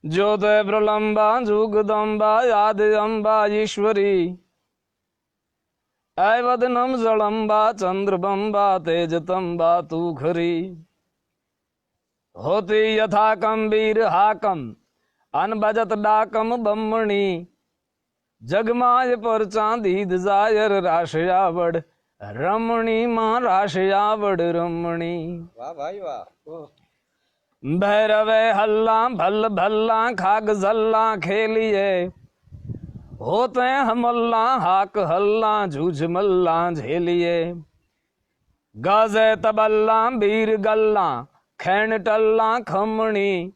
ज्योति प्रलंबा जुगदम्बा आदि अम्बा ईश्वरी ऐवदनम जलम्बा चंद्रबंबा तेजतम्बा तू खरी होती यथा कम्बीर हाकम अनबजत डाकम बम्मणी जगमाय पर चांदी जायर राशयावड़ रमणी मां राशयावड़ रमणी। वाह भाई वाह। भैरवे हल्ला भल भल्ला खाग झल्ला खेलिए होते हमल्ला हाक हल्ला झूझ मल्ला झेलिए गाजे तबल्ला बीर गल्ला खैन टल्ला खमणी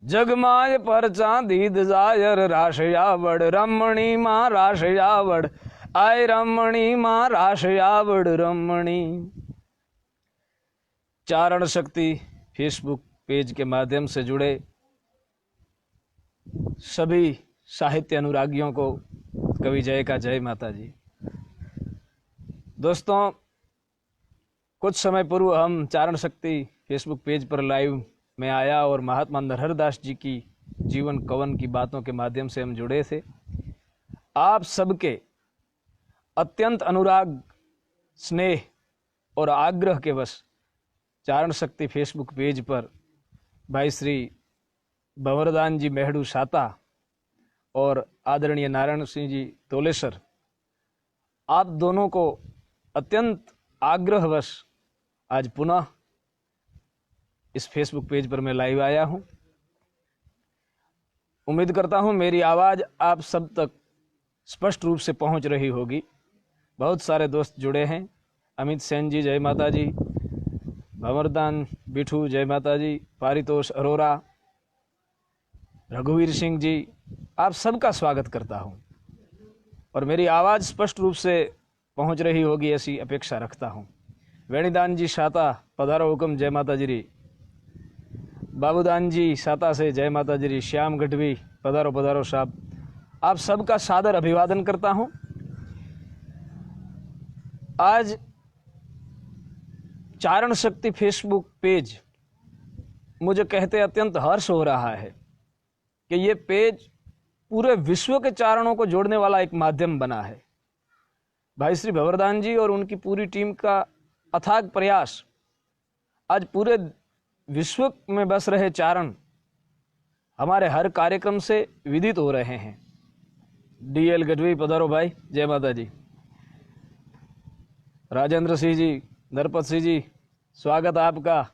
जगमाय पर चांदी जायर राशयावड़ रमणी मां राशयावड़ आय रमणी मां राशयावड़ रमणी। चारण शक्ति फेसबुक पेज के माध्यम से जुड़े सभी साहित्य अनुरागियों को कवि जय का जय माता जी। दोस्तों, कुछ समय पूर्व हम चारण शक्ति फेसबुक पेज पर लाइव में आया और महात्मा नरहरदास जी की जीवन कवन की बातों के माध्यम से हम जुड़े थे। आप सबके अत्यंत अनुराग, स्नेह और आग्रह के वश चारण शक्ति फेसबुक पेज पर भाई श्री भंवरदान जी मेहड़ू साता और आदरणीय नारायण सिंह जी तोलेसर, आप दोनों को अत्यंत आग्रहवश आज पुनः इस फेसबुक पेज पर मैं लाइव आया हूं। उम्मीद करता हूं मेरी आवाज़ आप सब तक स्पष्ट रूप से पहुंच रही होगी। बहुत सारे दोस्त जुड़े हैं। अमित सेन जी जय माता जी, भंवरदान बिठू जय माता जी, पारितोष अरोरा, रघुवीर सिंह जी, आप सबका स्वागत करता हूं और मेरी आवाज़ स्पष्ट रूप से पहुंच रही होगी ऐसी अपेक्षा रखता हूं। वेणीदान जी साता पधारो हुक्म जय माता जी री, बाबूदान जी साता से जय माता जी री, श्याम गढ़वी पधारो पधारो साहब, आप सबका सादर अभिवादन करता हूं। आज चारण शक्ति फेसबुक पेज मुझे कहते अत्यंत हर्ष हो रहा है कि ये पेज पूरे विश्व के चारणों को जोड़ने वाला एक माध्यम बना है। भाई श्री भंवरदान जी और उनकी पूरी टीम का अथाग प्रयास आज पूरे विश्व में बस रहे चारण हमारे हर कार्यक्रम से विदित हो रहे हैं। डीएल गढ़वी पधारो भाई, जय माता जी। राजेंद्र सिंह जी, नरपत सिंह जी, स्वागत आपका।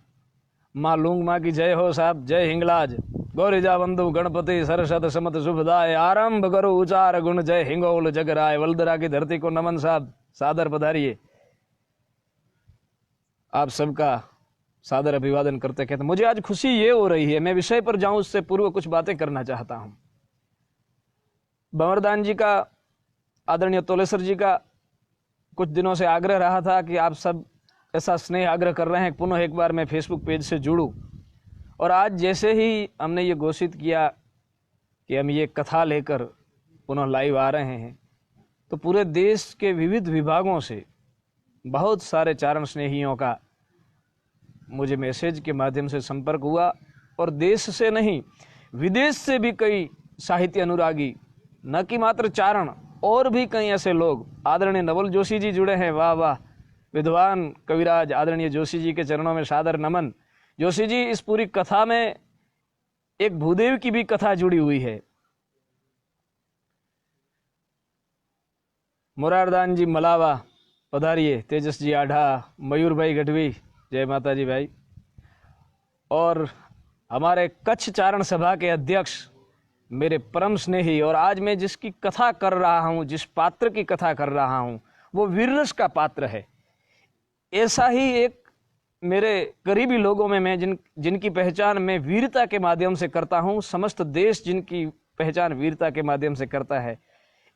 माँ लूंग माँ की जय हो साहब, जय हिंगलाज। गौरीजा बंधु गणपति सरस्वत समत शुभदाय, आरंभ करो उचार गुण जय हिंगोल जगराय। वल्दरा की धरती को नमन साहब, सादर पधारिए। आप सबका सादर अभिवादन करते कहते मुझे आज खुशी ये हो रही है, मैं विषय पर जाऊं उससे पूर्व कुछ बातें करना चाहता हूं। भंवरदान जी का, आदरणीय तोलेसर जी का कुछ दिनों से आग्रह रहा था कि आप सब ऐसा स्नेह आग्रह कर रहे हैं पुनः एक बार मैं फेसबुक पेज से जुड़ूं, और आज जैसे ही हमने ये घोषित किया कि हम ये कथा लेकर पुनः लाइव आ रहे हैं, तो पूरे देश के विविध विभागों से बहुत सारे चारण स्नेहियों का मुझे मैसेज के माध्यम से संपर्क हुआ, और देश से नहीं विदेश से भी कई साहित्य अनुरागी, न कि मात्र चारण, और भी कई ऐसे लोग। आदरणीय नवल जोशी जी जुड़े हैं, वाह वाह। विद्वान कविराज आदरणीय जोशी जी के चरणों में सादर नमन। जोशी जी, इस पूरी कथा में एक भूदेव की भी कथा जुड़ी हुई है। मुरारदान जी मलावा पधारिए, तेजस जी आढ़ा, मयूर भाई गढ़वी, जय माता जी भाई। और हमारे कच्छ चारण सभा के अध्यक्ष, मेरे परम स्नेही, और आज मैं जिसकी कथा कर रहा हूँ, जिस पात्र की कथा कर रहा हूँ, वो वीररस का पात्र है। ऐसा ही एक मेरे करीबी लोगों में मैं जिनकी पहचान मैं वीरता के माध्यम से करता हूँ, समस्त देश जिनकी पहचान वीरता के माध्यम से करता है,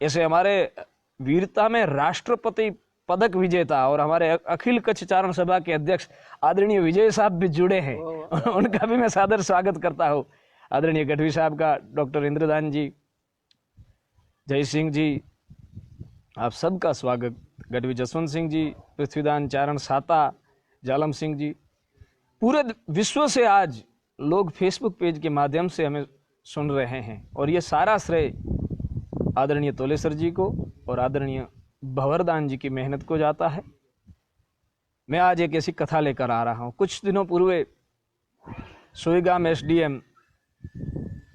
ऐसे हमारे वीरता में राष्ट्रपति पदक विजेता और हमारे अखिल कच्छ चारण सभा के अध्यक्ष आदरणीय विजय साहब भी जुड़े हैं। उनका भी मैं सादर स्वागत करता हूँ। आदरणीय गढ़वी साहब का, डॉक्टर इंद्रदान जी, जय सिंह जी, आप सबका स्वागत। गढ़वी जसवंत सिंह जी, पृथ्वीदान चारण साता, जालम सिंह जी, पूरे विश्व से आज लोग फेसबुक पेज के माध्यम से हमें सुन रहे हैं। और ये सारा श्रेय आदरणीय तोलेसर जी को और आदरणीय भंवरदान जी की मेहनत को जाता है। मैं आज एक ऐसी कथा लेकर आ रहा हूँ। कुछ दिनों पूर्व सोईगाम एसडीएम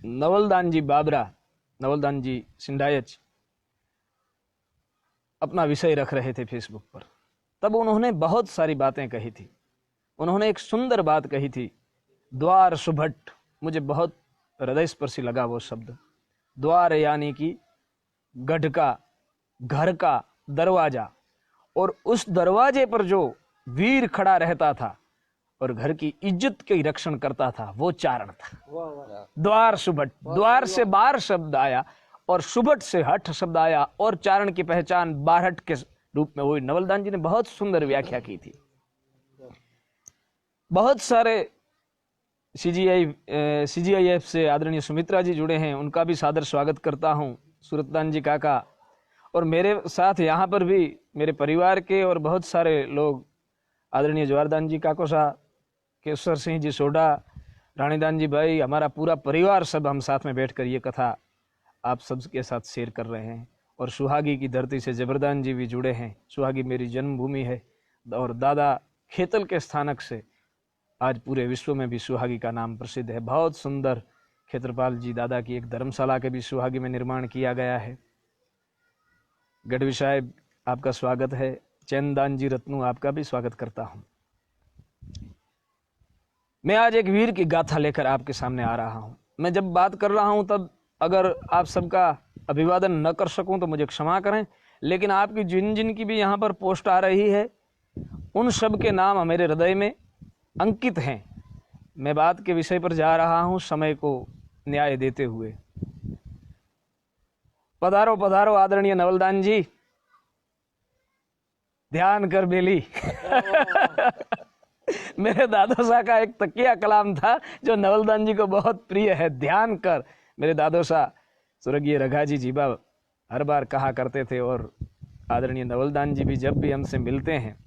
नवलदान जी बाबरा, नवलदान जी सिंडायच अपना विषय रख रहे थे फेसबुक पर। तब उन्होंने बहुत सारी बातें कही थी। उन्होंने एक सुंदर बात कही थी, द्वार सुभट। मुझे बहुत हृदय स्पर्शी लगा वो शब्द। द्वार यानी कि गढ़ का, घर का दरवाजा, और उस दरवाजे पर जो वीर खड़ा रहता था और घर की इज्जत की रक्षण करता था, वो चारण था। द्वार सुभट, द्वार से बार शब्द आया और सुभट से हठ शब्द आया, और चारण की पहचान बारहट के रूप में हुई। नवलदान जी ने बहुत सुंदर व्याख्या की थी। बहुत सारे सीजीआईएफ से आदरणीय सुमित्रा जी जुड़े हैं, उनका भी सादर स्वागत करता हूं। सूरतदान जी काका, और मेरे साथ यहाँ पर भी मेरे परिवार के और बहुत सारे लोग, आदरणीय जवाहरदान जी काको साहब, केशवर सिंह जी सोडा, रानीदान जी भाई, हमारा पूरा परिवार, सब हम साथ में बैठकर ये कथा आप सबके साथ शेयर कर रहे हैं। और सुहागी की धरती से जबरदान जी भी जुड़े हैं। सुहागी मेरी जन्मभूमि है, और दादा खेतल के स्थानक से आज पूरे विश्व में भी सुहागी का नाम प्रसिद्ध है। बहुत सुंदर क्षेत्रपाल जी दादा की एक धर्मशाला के भी सुहागी में निर्माण किया गया है। गढ़वी साहब आपका स्वागत है। चैनदान जी रत्नू, आपका भी स्वागत करता हूं। मैं आज एक वीर की गाथा लेकर आपके सामने आ रहा हूं। मैं जब बात कर रहा हूं तब अगर आप सबका अभिवादन न कर सकूं तो मुझे क्षमा करें, लेकिन आपकी जिन जिन की भी यहाँ पर पोस्ट आ रही है, उन सब के नाम मेरे हृदय में अंकित हैं। मैं बात के विषय पर जा रहा हूं, समय को न्याय देते हुए। पधारो पधारो आदरणीय नवलदान जी, ध्यान कर बेली। मेरे दादोसा का एक तकिया कलाम था जो नवलदान जी को बहुत प्रिय है, ध्यान कर। मेरे दादोसा स्वर्गीय रघाजी जीबा हर बार कहा करते थे, और आदरणीय नवलदान जी भी जब भी हमसे मिलते हैं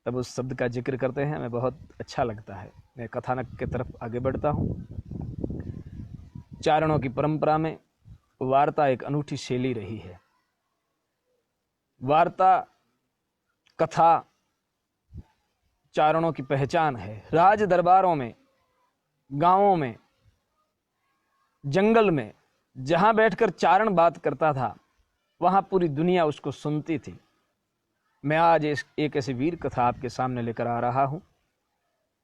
तब उस शब्द का जिक्र करते हैं। हमें बहुत अच्छा लगता है। मैं कथानक की तरफ आगे बढ़ता हूँ। चारणों की परंपरा में वार्ता एक अनूठी शैली रही है। वार्ता, कथा चारणों की पहचान है। राज दरबारों में, गांवों में, जंगल में जहां बैठकर चारण बात करता था, वहां पूरी दुनिया उसको सुनती थी। मैं आज एक ऐसी वीर कथा आपके सामने लेकर आ रहा हूं,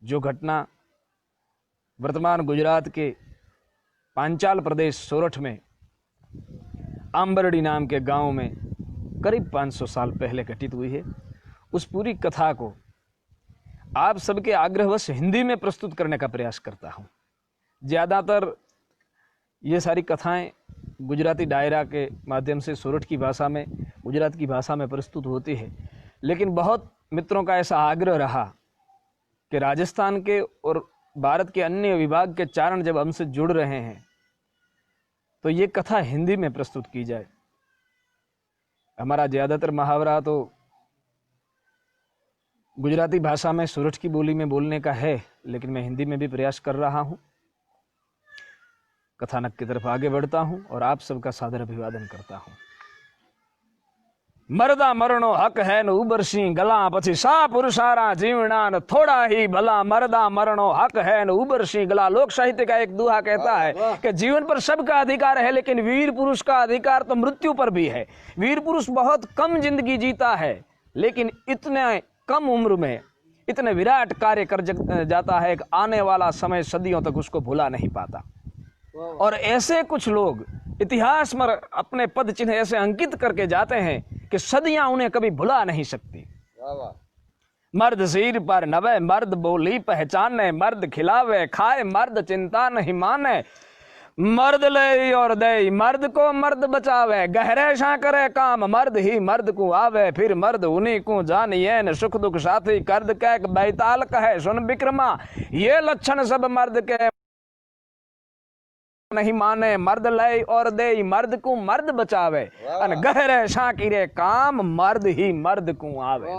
जो घटना वर्तमान गुजरात के पांचाल प्रदेश सोरठ में आंबरडी नाम के गांव में करीब 500 साल पहले घटित हुई है। उस पूरी कथा को आप सबके आग्रहवश हिंदी में प्रस्तुत करने का प्रयास करता हूं। ज़्यादातर ये सारी कथाएं गुजराती डायरा के माध्यम से सोरठ की भाषा में, गुजरात की भाषा में प्रस्तुत होती है, लेकिन बहुत मित्रों का ऐसा आग्रह रहा कि राजस्थान के और भारत के अन्य विभाग के चारण जब हमसे जुड़ रहे हैं तो ये कथा हिंदी में प्रस्तुत की जाए। हमारा ज़्यादातर मुहावरा तो गुजराती भाषा में, सोरठ की बोली में बोलने का है, लेकिन मैं हिंदी में भी प्रयास कर रहा हूं। कथानक की तरफ आगे बढ़ता हूं और आप सबका सादर अभिवादन करता हूं। मरदा मरणो हक है न उबरसी गला, पछी सा पुरुषारा जीवना न थोड़ा ही भला। मरदा मरणो हक है न उबरसी गला। लोक साहित्य का एक दोहा कहता है कि जीवन पर सबका अधिकार है, लेकिन वीर पुरुष का अधिकार तो मृत्यु पर भी है। वीर पुरुष बहुत कम जिंदगी जीता है, लेकिन इतने कम उम्र में इतने विराट कार्य कर जाता है कि आने वाला समय सदियों तक उसको भुला नहीं पाता। और ऐसे कुछ लोग इतिहास में अपने पद चिन्ह ऐसे अंकित करके जाते हैं कि सदियां उन्हें कभी भुला नहीं सकती। मर्द सिर पर नवे, मर्द बोली पहचाने, मर्द खिलावे खाए, मर्द चिंता नहीं माने। मर्द ले और दे, मर्द को मर्द बचावे, गहरे शा करे काम, मर्द ही मर्द को आवे। फिर मर्द उन्हीं को जानिए न सुख दुख साथी, कर्द कह बैताल कहे सुन विक्रमा। ये लक्षण सब मर्द के नहीं माने। मर्द ले और दे, मर्द को मर्द बचावे, अन गहरे शा किरे काम, मर्द ही मर्द को आवे।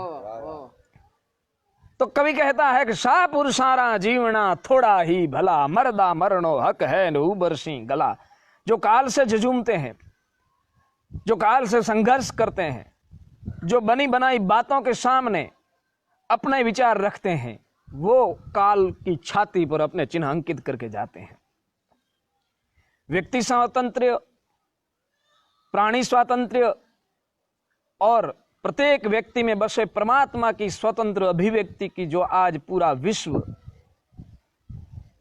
तो कवि कहता है कि सा पुरुषारा जीवना थोड़ा ही भला, मरदा मरणो हक है न उबरसी गला। जो काल से झुझुमते हैं, जो काल से संघर्ष करते हैं, जो बनी बनाई बातों के सामने अपने विचार रखते हैं, वो काल की छाती पर अपने चिन्ह अंकित करके जाते हैं। व्यक्ति स्वातंत्र्य, प्राणी स्वातंत्र्य और प्रत्येक व्यक्ति में बसे परमात्मा की स्वतंत्र अभिव्यक्ति की जो आज पूरा विश्व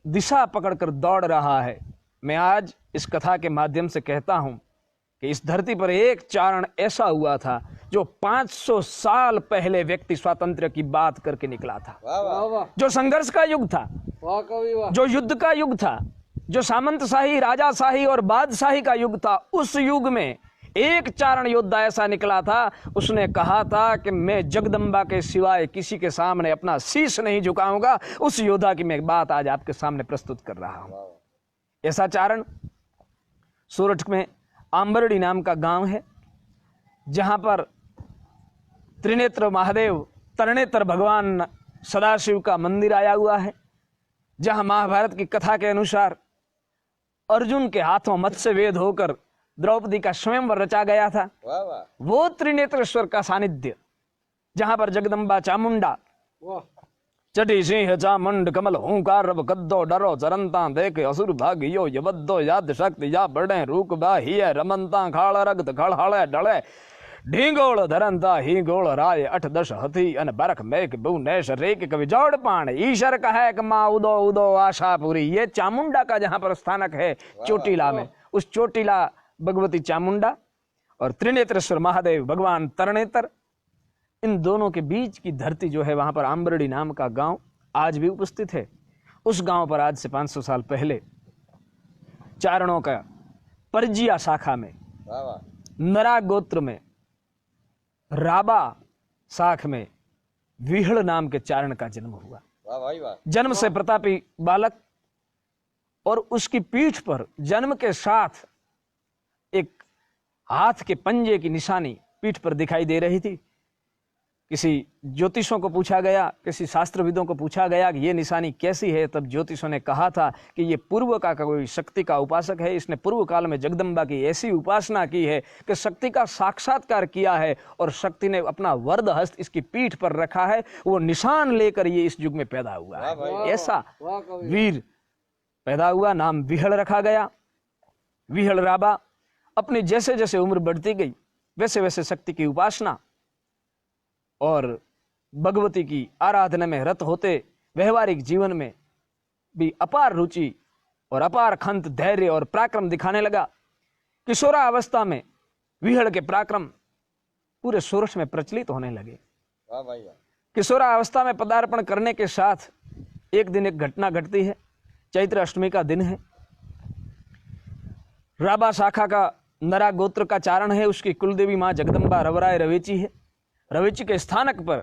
दिशा पकड़कर दौड़ रहा है, मैं आज इस कथा के माध्यम से कहता हूं कि इस धरती पर एक चारण ऐसा हुआ था जो 500 साल पहले व्यक्ति स्वातंत्र्य की बात करके निकला था। वाह वाह वाह जो संघर्ष का युग था, वाह कवि वाह। जो युद्ध का युग था, जो सामंतशाही, राजाशाही और बादशाही का युग था, उस युग में एक चारण योद्धा ऐसा निकला था। उसने कहा था कि मैं जगदम्बा के सिवाय किसी के सामने अपना शीश नहीं झुकाऊंगा। उस योद्धा की मैं बात आज आपके सामने प्रस्तुत कर रहा हूं। ऐसा चारण सोरठ में आंबरडी नाम का गांव है, जहां पर त्रिनेत्र महादेव, तरणेतर भगवान सदाशिव का मंदिर आया हुआ है, जहां महाभारत की कथा के अनुसार अर्जुन के हाथों मत्स्य वेद होकर द्रौपदी का स्वयंवर रचा गया था। वाह वाह वो त्रिनेत्रेश्वर का सानिध्य, जहां पर जगदम्बा चामुंडा, वाह चटी सिंह चामुंड कमल हूंकार रब कद्दो डरो चरंता देख असुर भागियो यबद्दो याद शक्ति या बड़े रूक बाही रमनता खाड़ रगत खड़हड़े डले ढींगोल धरंता ही गोल राय 8-10 हथी अन बरख मेक बू नेश रेक कवि जोड़ पाण ईश्वर कहे कि माँ उदो उदो आशापुरी। ये चामुंडा का जहां पर स्थानक है चोटीला में, उस चोटीला भगवती चामुंडा और त्रिनेत्रेश्वर महादेव भगवान तरणेतर, इन दोनों के बीच की धरती जो है, वहां पर आंबरडी नाम का गांव आज भी उपस्थित है। उस गांव पर आज से 500 साल पहले चारणों का परजिया शाखा में, वाह वाह नरा गोत्र में, राबा शाख में विहड़ नाम के चारण का जन्म हुआ। वाह भाई वाह। जन्म से प्रतापी बालक, और उसकी पीठ पर जन्म के साथ एक हाथ के पंजे की निशानी पीठ पर दिखाई दे रही थी। किसी ज्योतिषों को पूछा गया, किसी शास्त्रविदों को पूछा गया कि ये निशानी कैसी है, तब ज्योतिषों ने कहा था कि ये पूर्व का कोई शक्ति का उपासक है। इसने पूर्व काल में जगदम्बा की ऐसी उपासना की है कि शक्ति का साक्षात्कार किया है और शक्ति ने अपना वरद हस्त इसकी पीठ पर रखा है। वो निशान लेकर ये इस युग में पैदा हुआ है। ऐसा वीर पैदा हुआ, नाम विहड़ रखा गया। विहड़ राबा अपनी जैसे जैसे उम्र बढ़ती गई, वैसे वैसे शक्ति की उपासना और भगवती की आराधना में रत होते व्यवहारिक जीवन में भी अपार रुचि और अपार खंत, धैर्य और पराक्रम दिखाने लगा। किशोरावस्था में विहड़ के पराक्रम पूरे सोरठ में प्रचलित होने लगे। वाह भाई वाह। किशोरावस्था में पदार्पण करने के साथ एक दिन एक घटना घटती है। चैत्र अष्टमी का दिन है। राबा शाखा का नरा गोत्र का चारण है, उसकी कुलदेवी मां जगदम्बा रवराय रवेची है। रवेची के स्थानक पर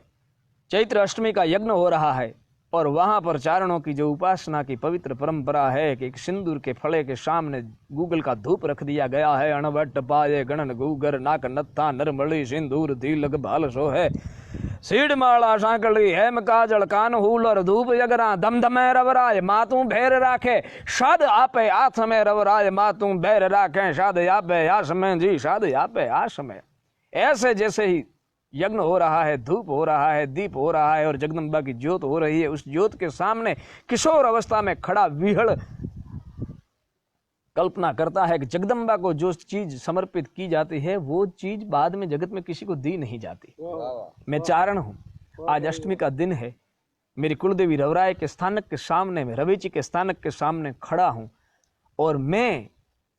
चैत्र अष्टमी का यज्ञ हो रहा है और वहां पर चारणों की जो उपासना की पवित्र परंपरा है कि एक सिंदूर के फले के सामने गूगल का धूप रख दिया गया है। अणवट पाए गणन गूगर नाक नत्था नरमली सिंदूर तिलक भाल सो है सीड माला सांकली हेम काजल कान हूल और धूप जगरा दमदमे रवराय मातू भैर राखे शाद आपे आथ में रवराय मातू भैर राखे शाद आपे आस में जी शाद आपे आस में। ऐसे जैसे ही यज्ञ हो रहा है, धूप हो रहा है, दीप हो रहा है और जगदम्बा की ज्योत हो रही है, उस ज्योत के सामने किशोर अवस्था में खड़ा विहड़ कल्पना करता है कि जगदम्बा को जो चीज समर्पित की जाती है वो चीज बाद में जगत में किसी को दी नहीं जाती। मैं चारण हूं, आज अष्टमी का दिन है, मेरी कुलदेवी रवराय के स्थानक के सामने में, रवेची के स्थानक के सामने खड़ा हूं और मैं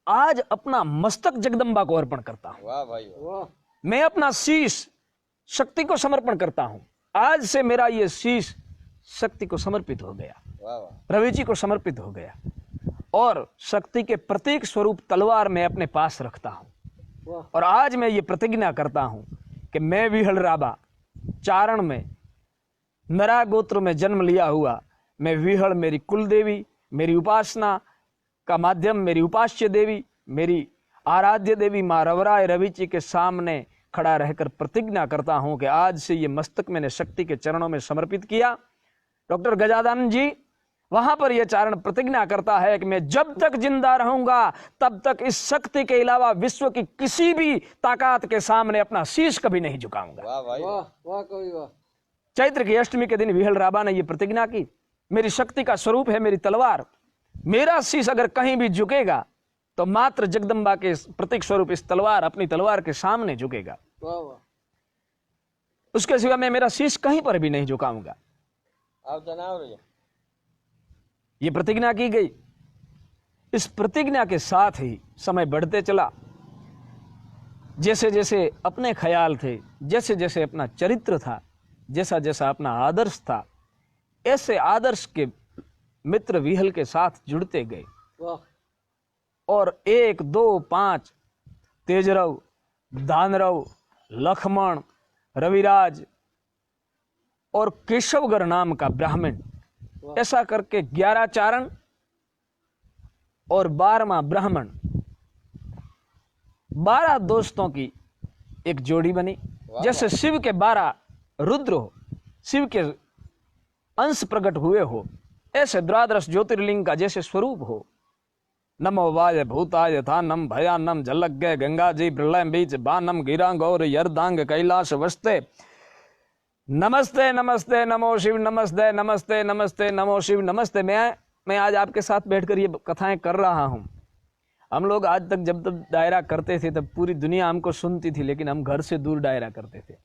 आज अपना मस्तक जगदम्बा को अर्पण करता हूं। वाह भाई वाह। मैं अपना शीश शक्ति को समर्पण करता हूं। आज से मेरा ये शीश शक्ति को समर्पित हो गया, वाह वाह। रवेची को समर्पित हो गया और शक्ति के प्रतीक स्वरूप तलवार में अपने पास रखता हूं। और आज मैं ये प्रतिज्ञा करता हूं कि मैं विहड़ राबा चारण में नरा गोत्र में जन्म लिया हुआ, मैं विहड़, मेरी कुल देवी, मेरी उपासना का माध्यम, मेरी उपास्य देवी, मेरी आराध्य देवी मां रवराय रवेची के सामने खड़ा रहकर प्रतिज्ञा करता हूं कि आज से ये मस्तक मैंने शक्ति के चरणों में समर्पित किया। डॉक्टर गजानन जी वहां पर यह चारण प्रतिज्ञा करता है कि मैं जब तक जिंदा रहूंगा तब तक इस शक्ति के अलावा विश्व की किसी भी ताकत के सामने अपना शीश कभी नहीं झुकाऊंगा। वाह भाई वाह वाह कवि वाह। चैत्र की अष्टमी के दिन विहल राबा ने यह प्रतिज्ञा की, मेरी शक्ति का स्वरूप है मेरी तलवार, मेरा शीश अगर कहीं भी झुकेगा तो मात्र जगदम्बा के प्रतीक स्वरूप इस तलवार, अपनी तलवार के सामने झुकेगा, वाह वाह। उसके सिवा मैं मेरा शीश कहीं पर भी नहीं झुकाऊंगा। आप जनाब ये प्रतिज्ञा की गई। इस प्रतिज्ञा के साथ ही समय बढ़ते चला। जैसे जैसे अपने ख्याल थे, जैसे जैसे अपना चरित्र था, जैसा जैसा अपना आदर्श था, ऐसे आदर्श के मित्र विहल के साथ जुड़ते गए। वाह। और 1, 2, 5 तेजरव, दानरव, लक्ष्मण, रविराज और केशवगर नाम का ब्राह्मण, ऐसा करके 11 चारण और 12वां ब्राह्मण, 12 दोस्तों की एक जोड़ी बनी। जैसे शिव के 12 रुद्र हो, शिव के अंश प्रकट हुए हो, ऐसे द्वादश ज्योतिर्लिंग का जैसे स्वरूप हो। नमो वाय भूताय थानम भयानम झलक गए गंगा जी प्रलय बीच बानम गिरा गौर यरदांग कैलाश वस्ते नमस्ते नमस्ते नमो शिव नमस्ते नमस्ते नमस्ते नमो शिव नमस्ते। मैं आज आपके साथ बैठकर ये कथाएं कर रहा हूं। हम लोग आज तक जब तक दायरा करते थे तब पूरी दुनिया हमको सुनती थी, लेकिन हम घर से दूर दायरा करते थे।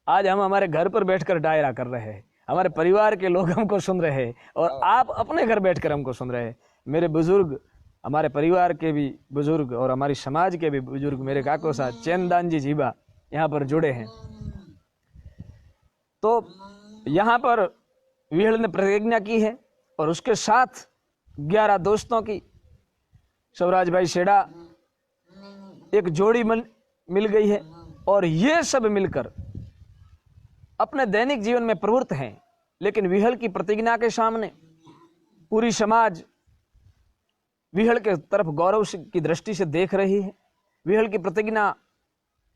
आज हम हमारे घर पर बैठकर दायरा कर रहे हैं, हमारे परिवार के लोग हमको सुन रहे हैं और आप अपने घर बैठकर हमको सुन रहे हैं। मेरे बुजुर्ग, हमारे परिवार के भी बुजुर्ग और हमारी समाज के भी बुजुर्ग, मेरे काको साहब चैनदान जी जीबा यहाँ पर जुड़े हैं। तो यहाँ पर विहल ने प्रतिज्ञा की है और उसके साथ 11 दोस्तों की शिवराज भाई शेड़ा एक जोड़ी मिल गई है और ये सब मिलकर अपने दैनिक जीवन में प्रवृत्त हैं। लेकिन विहल की प्रतिज्ञा के सामने पूरी समाज विहल के तरफ गौरव की दृष्टि से देख रही है। विहल की प्रतिज्ञा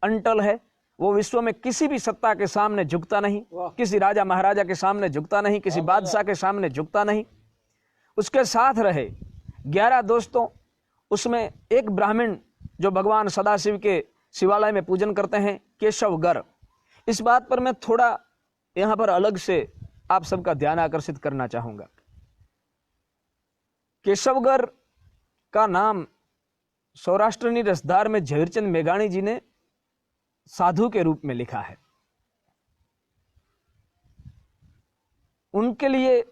अनटल है, वो विश्व में किसी भी सत्ता के सामने झुकता नहीं, किसी राजा महाराजा के सामने झुकता नहीं, किसी बादशाह के सामने झुकता नहीं। उसके साथ रहे 11 दोस्तों, उसमें एक ब्राह्मण जो भगवान सदाशिव के शिवालय में पूजन करते हैं, केशवगर। इस बात पर मैं थोड़ा यहाँ पर अलग से आप सबका ध्यान आकर्षित करना चाहूंगा। केशवगर का नाम सौराष्ट्रनी रसधार में झवेरचंद मेघाणी जी ने साधु के रूप में लिखा है। उनके लिए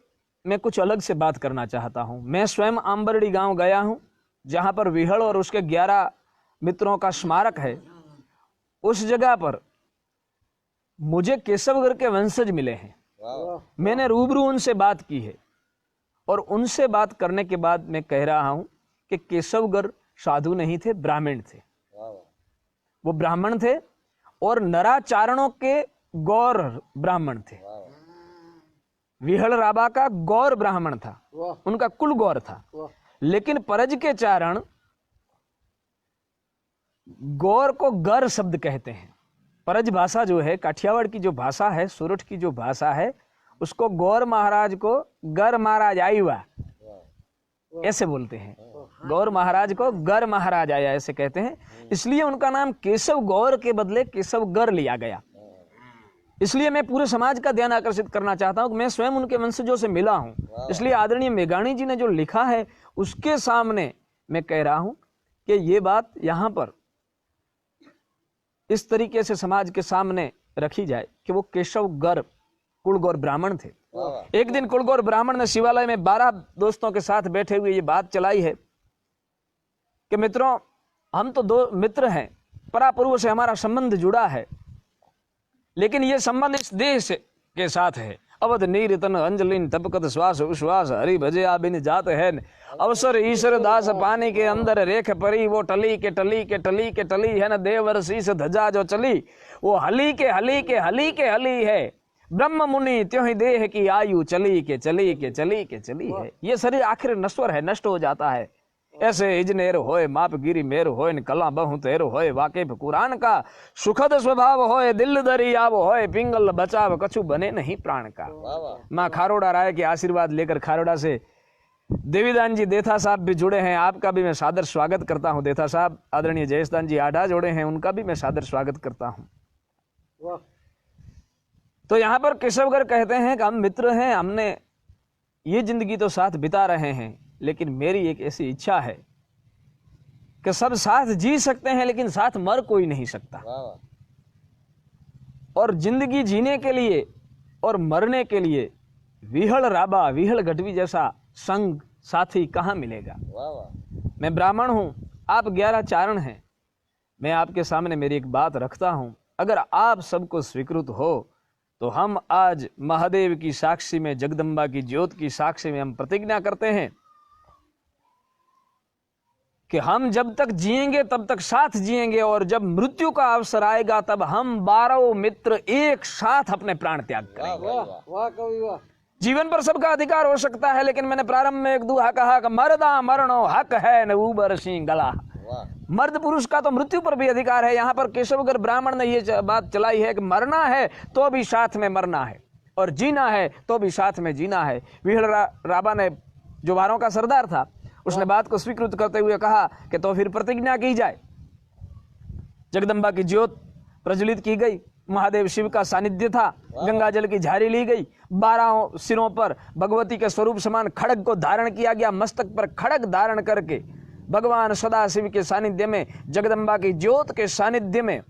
मैं कुछ अलग से बात करना चाहता हूं। मैं स्वयं आंबरडी गांव गया हूं, जहां पर विहल और उसके 11 मित्रों का स्मारक है। उस जगह पर मुझे केशवगर के वंशज मिले हैं। मैंने रूबरू उनसे बात की है और उनसे बात करने के बाद मैं कह रहा हूं कि केशवगर साधु नहीं थे, ब्राह्मण थे। वो ब्राह्मण थे और नराचारणों के गौर ब्राह्मण थे। विहल राबा का गौर ब्राह्मण था, उनका कुल गौर था। लेकिन परज के चारण गौर को गर शब्द कहते हैं। परज भाषा जो है, काठियावाड़ की जो भाषा है, सूरत की जो भाषा है, उसको गौर महाराज को गर महाराज आयुआ ऐसे बोलते हैं। गौर महाराज को गर महाराज आया ऐसे कहते हैं। इसलिए उनका नाम केशव गौर के बदले केशव गर लिया गया। इसलिए मैं पूरे समाज का ध्यान आकर्षित करना चाहता हूं कि मैं स्वयं उनके वंशजों से मिला हूं। इसलिए आदरणीय मेघाणी जी ने जो लिखा है उसके सामने मैं कह रहा हूं कि ये बात यहां पर इस तरीके से समाज के सामने रखी जाए कि वो केशव गर कुलगौर ब्राह्मण थे। एक दिन कुलगौर ब्राह्मण ने शिवालय में 12 दोस्तों के साथ बैठे हुए ये बात चलाई है कि मित्रों, हम तो 2 मित्र हैं, परापूर्व से हमारा संबंध जुड़ा है, लेकिन ये संबंध इस देश के साथ है। अवध नीर तन अंजलिन तपकत श्वास उश्वास हरि भजे आ बिन जात है। अवसर ईश्वर दास पानी के अंदर रेख परी, वो टली के टली के टली के टली है न देवर शीस धजा जो चली, वो हली के हली के हली के हली है। ब्रह्म मुनि त्यों ही देह की आयु चली के चली के चली के चली है। ये शरीर आखिर नश्वर है, नष्ट हो जाता है। ऐसे इजनेर होए माप गिरी मेर होए न कला बहु तेर होए वाकिफ कुरान का सुखद स्वभाव होए दिल दरी आव होए पिंगल बचाव कछु बने नहीं प्राण का। वाह वाह माँ खारोड़ा राय के आशीर्वाद लेकर खारोड़ा से देवीदान जी देथा साहब भी जुड़े हैं, आपका भी मैं सादर स्वागत करता हूं। देथा साहब आदरणीय जयेशदान जी आढ़ा जुड़े हैं, उनका भी मैं सादर स्वागत करता हूं। वाह तो यहाँ पर केशवगढ़ कहते हैं कि हम मित्र हैं, हमने ये जिंदगी तो साथ बिता रहे हैं, लेकिन मेरी एक ऐसी इच्छा है कि सब साथ जी सकते हैं लेकिन साथ मर कोई नहीं सकता। वाह वाह और जिंदगी जीने के लिए और मरने के लिए विहल राबा विहल गढ़वी जैसा संग साथी कहाँ मिलेगा। वाह वाह मैं ब्राह्मण हूं, आप 11 चारण हैं, मैं आपके सामने मेरी एक बात रखता हूं, अगर आप सबको स्वीकृत हो तो हम आज महादेव की साक्षी में, जगदम्बा की ज्योत की साक्षी में हम प्रतिज्ञा करते हैं कि हम जब तक जिएंगे तब तक साथ जिएंगे, और जब मृत्यु का अवसर आएगा तब हम 12 मित्र एक साथ अपने प्राण त्याग करेंगे। वाह वाह कवि वाह जीवन पर सबका अधिकार हो सकता है, लेकिन मैंने प्रारंभ में एक दुहा कहा कि मर्दा मरणो हक है न ऊबर सिंह गला। वाह मर्द पुरुष का तो मृत्यु पर भी अधिकार है। यहाँ पर केशवगढ़ ब्राह्मण ने ये बात चलाई है कि मरना है तो भी साथ में मरना है, और जीना है तो भी साथ में जीना है। विहल राबा ने, जो वारों का सरदार था, उसने बात को स्वीकृत करते हुए कहा कि तो फिर प्रतिज्ञा की जाए। जगदम्बा की ज्योत प्रज्वलित की गई, महादेव शिव का सानिध्य था, गंगा जल की झारी ली गई, 12 सिरों पर भगवती के स्वरूप समान खड़ग को धारण किया गया। मस्तक पर खड़ग धारण करके भगवान सदा शिव के सानिध्य में, जगदम्बा की ज्योत के सानिध्य में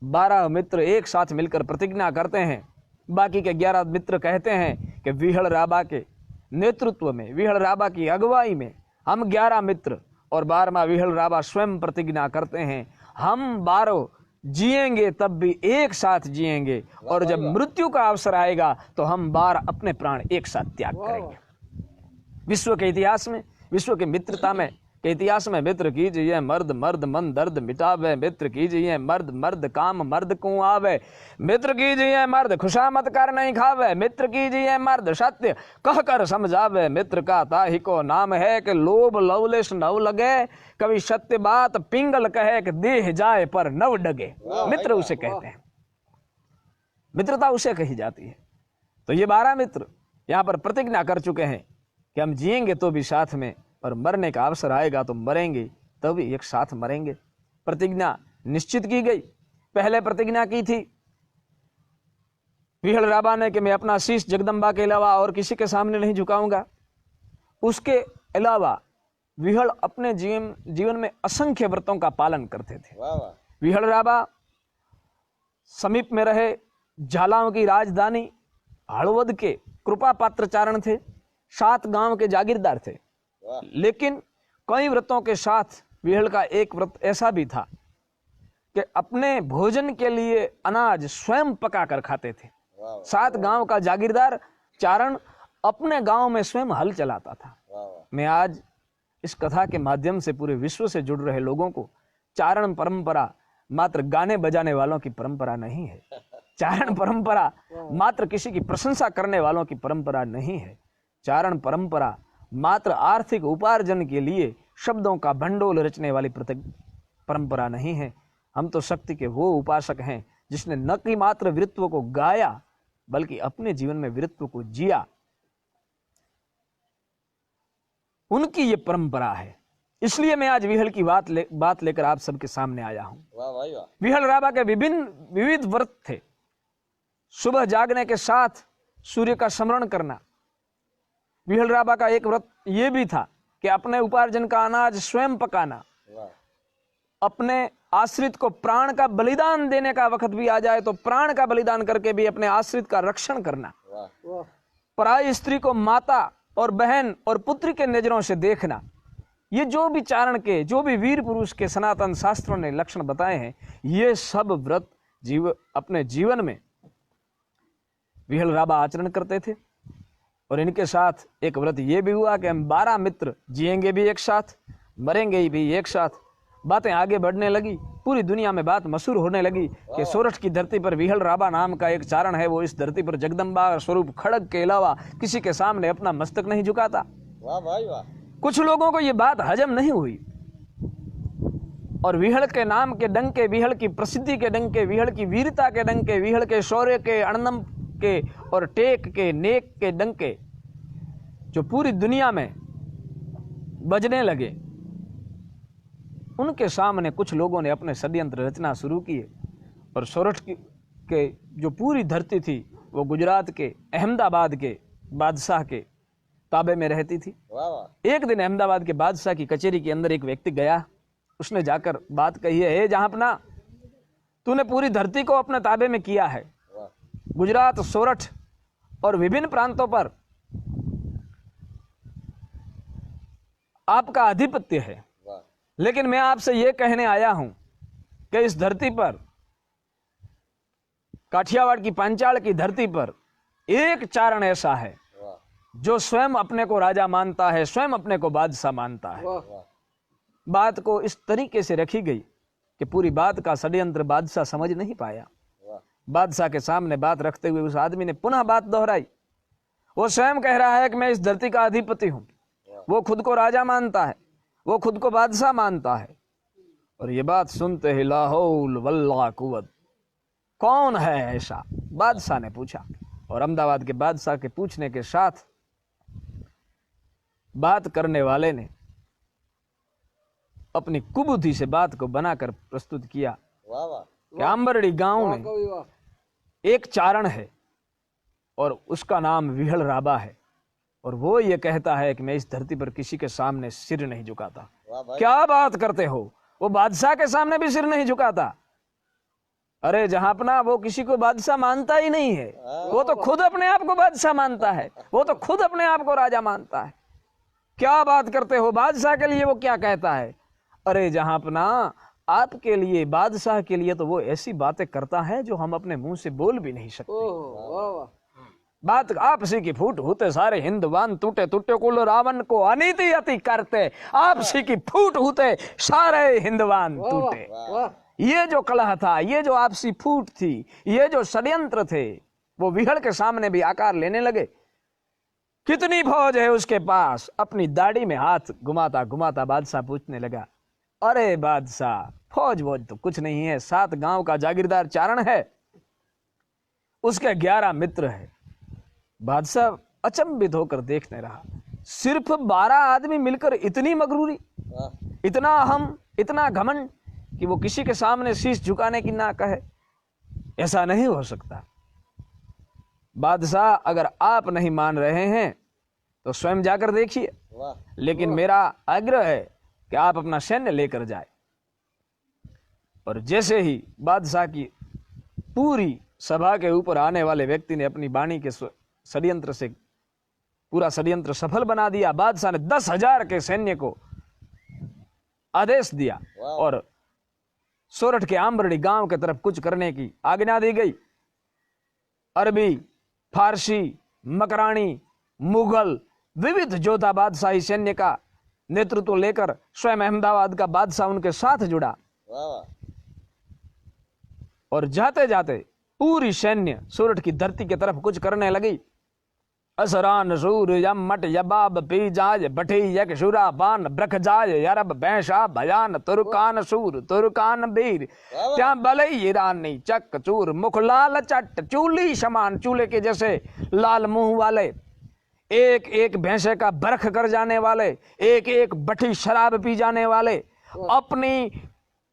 12 मित्र एक साथ मिलकर प्रतिज्ञा करते हैं। बाकी के 11 मित्र कहते हैं कि विहल राबा के नेतृत्व में, विहल राबा की अगुवाई में हम 11 मित्र और 12वां विहल राबा स्वयं प्रतिज्ञा करते हैं, हम 12 जिएंगे तब भी एक साथ जिएंगे, और जब मृत्यु का अवसर आएगा तो हम 12 अपने प्राण एक साथ त्याग करेंगे। विश्व के इतिहास में, विश्व के मित्रता में के इतिहास में मित्र कीजिए मर्द मर्द मन दर्द मिटावे, मित्र कीजिए मर्द मर्द काम मर्द को आवे, मित्र कीजिए मर्द खुशामत कर नहीं खावे, मित्र कीजिए मर्द सत्य कह कर समझावे, मित्र का ताहि को नाम है कि लोभ लवलेश नव लगे, कभी सत्य बात पिंगल कहे कि देह जाए पर नव डगे। मित्र उसे कहते हैं, मित्रता उसे कही जाती है। तो ये 12 मित्र यहाँ पर प्रतिज्ञा कर चुके हैं कि हम जिएंगे तो भी साथ में, और मरने का अवसर आएगा तो मरेंगे तो भी एक साथ मरेंगे। प्रतिज्ञा निश्चित की गई। पहले प्रतिज्ञा की थी विहल राबा ने कि मैं अपना शीश जगदम्बा के अलावा और किसी के सामने नहीं झुकाऊंगा। उसके अलावा विहल अपने जीवन में असंख्य व्रतों का पालन करते थे। वाह वाह विहल राबा समीप में रहे झालाओं की राजधानी हड़वद के कृपा पात्र चारण थे, 7 गांव के जागीरदार थे। वाह लेकिन कई व्रतों के साथ विहल का एक व्रत ऐसा भी था कि अपने भोजन के लिए अनाज स्वयं पका कर खाते थे। वाह 7 गांव का जागीरदार चारण अपने गांव में स्वयं हल चलाता था। वाह मैं आज इस कथा के माध्यम से पूरे विश्व से जुड़ रहे लोगों को, चारण परंपरा मात्र गाने बजाने वालों की परंपरा नहीं है। चारण परंपरा मात्र किसी की प्रशंसा करने वालों की परंपरा नहीं है। चारण परंपरा मात्र आर्थिक उपार्जन के लिए शब्दों का भंडोल रचने वाली परंपरा नहीं है। हम तो शक्ति के वो उपासक हैं जिसने न कि मात्र वीरत्व को गाया बल्कि अपने जीवन में वीरत्व को जिया। उनकी ये परंपरा है, इसलिए मैं आज विहल की बात लेकर आप सबके सामने आया हूं। वाह भाई वाह विहल राबा के विविध व्रत थे। सुबह जागने के साथ सूर्य का स्मरण करना। विहल राबा का एक व्रत ये भी था कि अपने उपार्जन का अनाज स्वयं पकाना। वाह अपने आश्रित को प्राण का बलिदान देने का वक्त भी आ जाए तो प्राण का बलिदान करके भी अपने आश्रित का रक्षण करना। वाह पराई स्त्री को माता और बहन और पुत्री के नजरों से देखना। ये जो भी चारण के, जो भी वीर पुरुष के सनातन शास्त्रों ने लक्षण बताए हैं, ये सब व्रत अपने जीवन में विहल राबा आचरण करते थे। और इनके साथ एक व्रत ये भी हुआ कि हम 12 मित्र जिएंगे भी एक साथ, मरेंगे भी एक साथ। बातें आगे बढ़ने लगी, पूरी दुनिया में बात मशहूर होने लगी कि सोरठ की धरती पर विहल राबा नाम का एक चारण है, वो इस धरती पर जगदम्बा स्वरूप खड़ग के अलावा किसी के सामने अपना मस्तक नहीं झुकाता। वाह भाई वाह कुछ लोगों को ये बात हजम नहीं हुई और विहड़ के नाम के डंके, विहड़ की प्रसिद्धि के डंके, विहड़ की वीरता के डंके, विहड़ के शौर्य के, अणनम के और टेक के, नेक के डंके जो पूरी दुनिया में बजने लगे, उनके सामने कुछ लोगों ने अपने षड्यंत्र रचना शुरू किए और सोरठ के जो पूरी धरती थी वो गुजरात के अहमदाबाद के बादशाह के ताबे में रहती थी। एक दिन अहमदाबाद के बादशाह की कचहरी के अंदर एक व्यक्ति गया। उसने जाकर बात कही है, हे जहांपना, तूने पूरी धरती को अपने ताबे में किया है। गुजरात, सोरठ और विभिन्न प्रांतों पर आपका आधिपत्य है, लेकिन मैं आपसे यह कहने आया हूं कि इस धरती पर, काठियावाड़ की पांचाल की धरती पर एक चारण ऐसा है जो स्वयं अपने को राजा मानता है, स्वयं अपने को बादशाह मानता है। बात को इस तरीके से रखी गई कि पूरी बात का षड्यंत्र बादशाह समझ नहीं पाया। बादशाह के सामने बात रखते हुए उस आदमी ने पुनः बात दोहराई। वो स्वयं कह रहा है कि मैं इस धरती का अधिपति हूं, वो खुद को राजा मानता है, वो खुद को बादशाह मानता है। और ये बात सुनते ही लाहौल वल्ला कुव्वत, कौन है ऐसा, बादशाह ने पूछा। और अहमदाबाद के बादशाह के पूछने के साथ बात करने वाले ने अपनी कुबुद्धि से बात को बनाकर प्रस्तुत किया कि आंबरडी गांव में एक चारण है और उसका नाम विहड़ राबा है, और वो ये कहता है कि मैं इस धरती पर किसी के सामने सिर नहीं झुकाता। क्या बात करते हो, वो बादशाह के सामने भी सिर नहीं झुकाता? अरे जहांपना, वो किसी को बादशाह मानता ही नहीं है, वो तो खुद अपने आप को बादशाह मानता है, वो तो खुद अपने आप को राजा मानता है। क्या बात करते हो, बादशाह के लिए वो क्या कहता है? अरे जहांपना, आपके लिए, बादशाह के लिए तो वो ऐसी बातें करता है जो हम अपने मुंह से बोल भी नहीं सकते। बात आपसी की फूट होते सारे हिंदवान टूटे, टूटे कुल रावण को अनीति अति करते, आपसी की फूट होते सारे हिंदवान टूटे। ये जो कलह था, ये जो आपसी फूट थी, ये जो षड्यंत्र थे, वो विहड़ के सामने भी आकार लेने लगे। कितनी फौज है उसके पास? अपनी दाढ़ी में हाथ घुमाता घुमाता बादशाह पूछने लगा, अरे बादशाह, फौज वोज तो कुछ नहीं है, 7 गांव का जागीरदार चारण है, उसके 11 मित्र है। बादशाह अचंभित होकर देखने रहा। सिर्फ 12 आदमी मिलकर इतनी मगरूरी, इतना अहम, इतना घमंड कि वो किसी के सामने शीश झुकाने की ना कहे। ऐसा नहीं हो सकता। बादशाह, अगर आप नहीं मान रहे हैं तो स्वयं जाकर देखिए, लेकिन मेरा आग्रह है कि आप अपना सैन्य लेकर जाए। और जैसे ही बादशाह की पूरी सभा के ऊपर आने वाले व्यक्ति ने अपनी वाणी के षड्यंत्र से पूरा षड्यंत्र सफल बना दिया। बादशाह ने 10,000 के सैन्य को आदेश दिया और सोरठ के आंबरडी गांव के तरफ कुछ करने की आज्ञा दी गई। अरबी, फारसी, मकरानी, मुगल विविध योद्धा बादशाही सैन्य का नेतृत्व लेकर स्वयं अहमदाबाद का बादशाह उनके साथ जुड़ा। और जाते जाते पूरी सैन्य सोरठ की धरती की तरफ कुछ करने लगी। असरान सूर यमट यबाब पीजाज बठी यक शुरा बान ब्रखजाज यरब भैंसा भयान तुर्कान सूर तुर्कान बीर क्या बलई रानी चक चूर मुख लाल चट चूली समान, चूल्हे के जैसे लाल मुंह वाले, एक एक भैंसे का बरख कर जाने वाले, एक एक बठी शराब पी जाने वाले, अपनी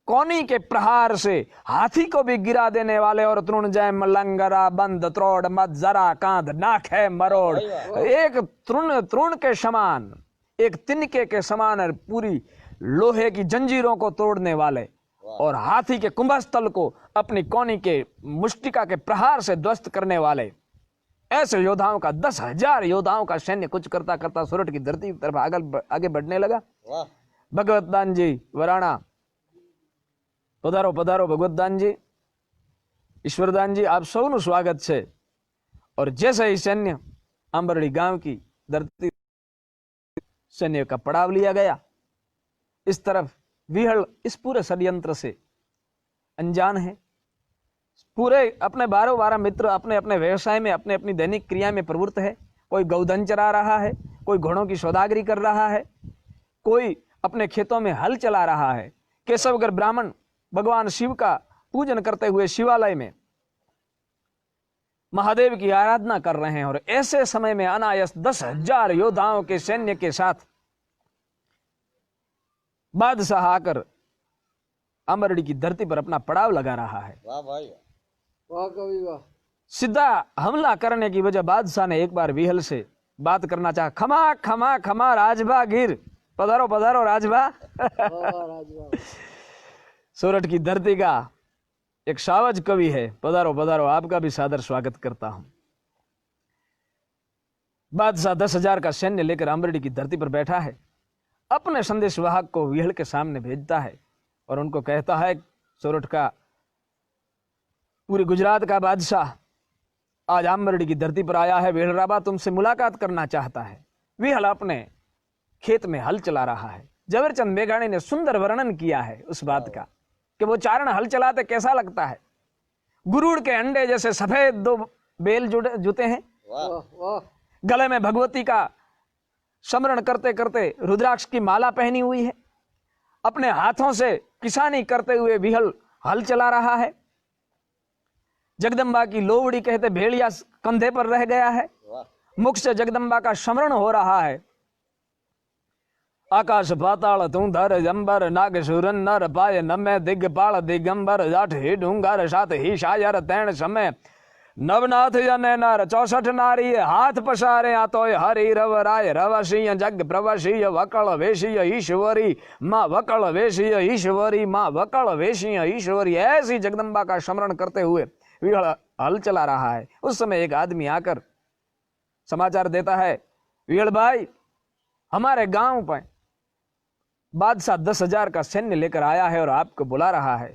कोनी के प्रहार से हाथी को भी गिरा देने वाले, और तृण जय मलंगरा बंद त्रोड़ मत जरा कांध नाक है मरोड़, एक तृण के समान, एक तिनके के समान पूरी लोहे की जंजीरों को तोड़ने वाले, और हाथी के कुंभस्थल को अपनी कोनी के मुष्टिका के प्रहार से ध्वस्त करने वाले, ऐसे योद्धाओं का 10,000 योद्धाओं का सैन्य कुछ करता करता सोरठ की धरती की तरफ आगे बढ़ने लगा। भगवतदान जी वराणा, पधारो पधारो भगवतदान जी, ईश्वरदान जी, आप सबનું स्वागत છે। और जैसे ही सैन्य आंबरडी गांव की धरती सैन्य का पड़ाव लिया गया, इस तरफ विहड़ इस पूरे षड्यंत्र से अनजान है। पूरे अपने 12 मित्र अपने अपने व्यवसाय में, अपने अपनी दैनिक क्रिया में प्रवृत्त है। कोई गौधन चरा रहा है, कोई घोड़ों की सौदागरी कर रहा है, कोई अपने खेतों में हल चला रहा है। केशवगढ़ ब्राह्मण भगवान शिव का पूजन करते हुए शिवालय में महादेव की आराधना कर रहे हैं, और ऐसे समय में अनायास 10,000 योद्धाओं के सैन्य के साथ बादशाह आकर अमरड़ी की धरती पर अपना पड़ाव लगा रहा है। वाह भाई वाह कवि वाह। सीधा हमला करने की वजह बादशाह ने एक बार विहल से बात करना चाहा। खमा खमा खमा राजभा गिर, पधारो पधारो राजभा। सोरठ की धरती का एक सावज कवि है, पधारो पधारो, आपका भी सादर स्वागत करता हूं। बादशाह 10,000 का सैन्य लेकर अमरड़ी की धरती पर बैठा है। अपने संदेश वाहक को विहल के सामने भेजता है और उनको कहता है, सोरठ का पूरे गुजरात का बादशाह आज अमरड़ी की धरती पर आया है। विहल राबा तुमसे मुलाकात करना चाहता है। विहल अपने खेत में हल चला रहा है। जवेरचंद मेघाणी ने सुंदर वर्णन किया है उस बात का कि वो चारण हल चलाते कैसा लगता है। गुरुड़ के अंडे जैसे सफेद 2 बेल जुटे हैं, गले में भगवती का स्मरण करते करते रुद्राक्ष की माला पहनी हुई है। अपने हाथों से किसानी करते हुए विहल हल चला रहा है। जगदम्बा की लोवड़ी कहते भेड़िया कंधे पर रह गया है। मुख से जगदम्बा का स्मरण हो रहा है। आकाश पाताल तू धर जंबर नाग सुरन नर पाय नमे दिग्पाल दिगंबर जाठ ही डूंगर सात ही शायर तैण समय नवनाथ जने नर 64 नारी हाथ पसारे आतो हरि रव राय रवसिय जग प्रवसिय वकल वेशिय ईश्वरी माँ वकल वेशिय ईश्वरी माँ वकल वेशिय ईश्वरी। ऐसी जगदम्बा का स्मरण करते हुए विहल हल चला रहा है। उस समय एक आदमी आकर समाचार देता है, विहल भाई हमारे गांव पर बादशाह 10,000 का सैन्य लेकर आया है और आपको बुला रहा है।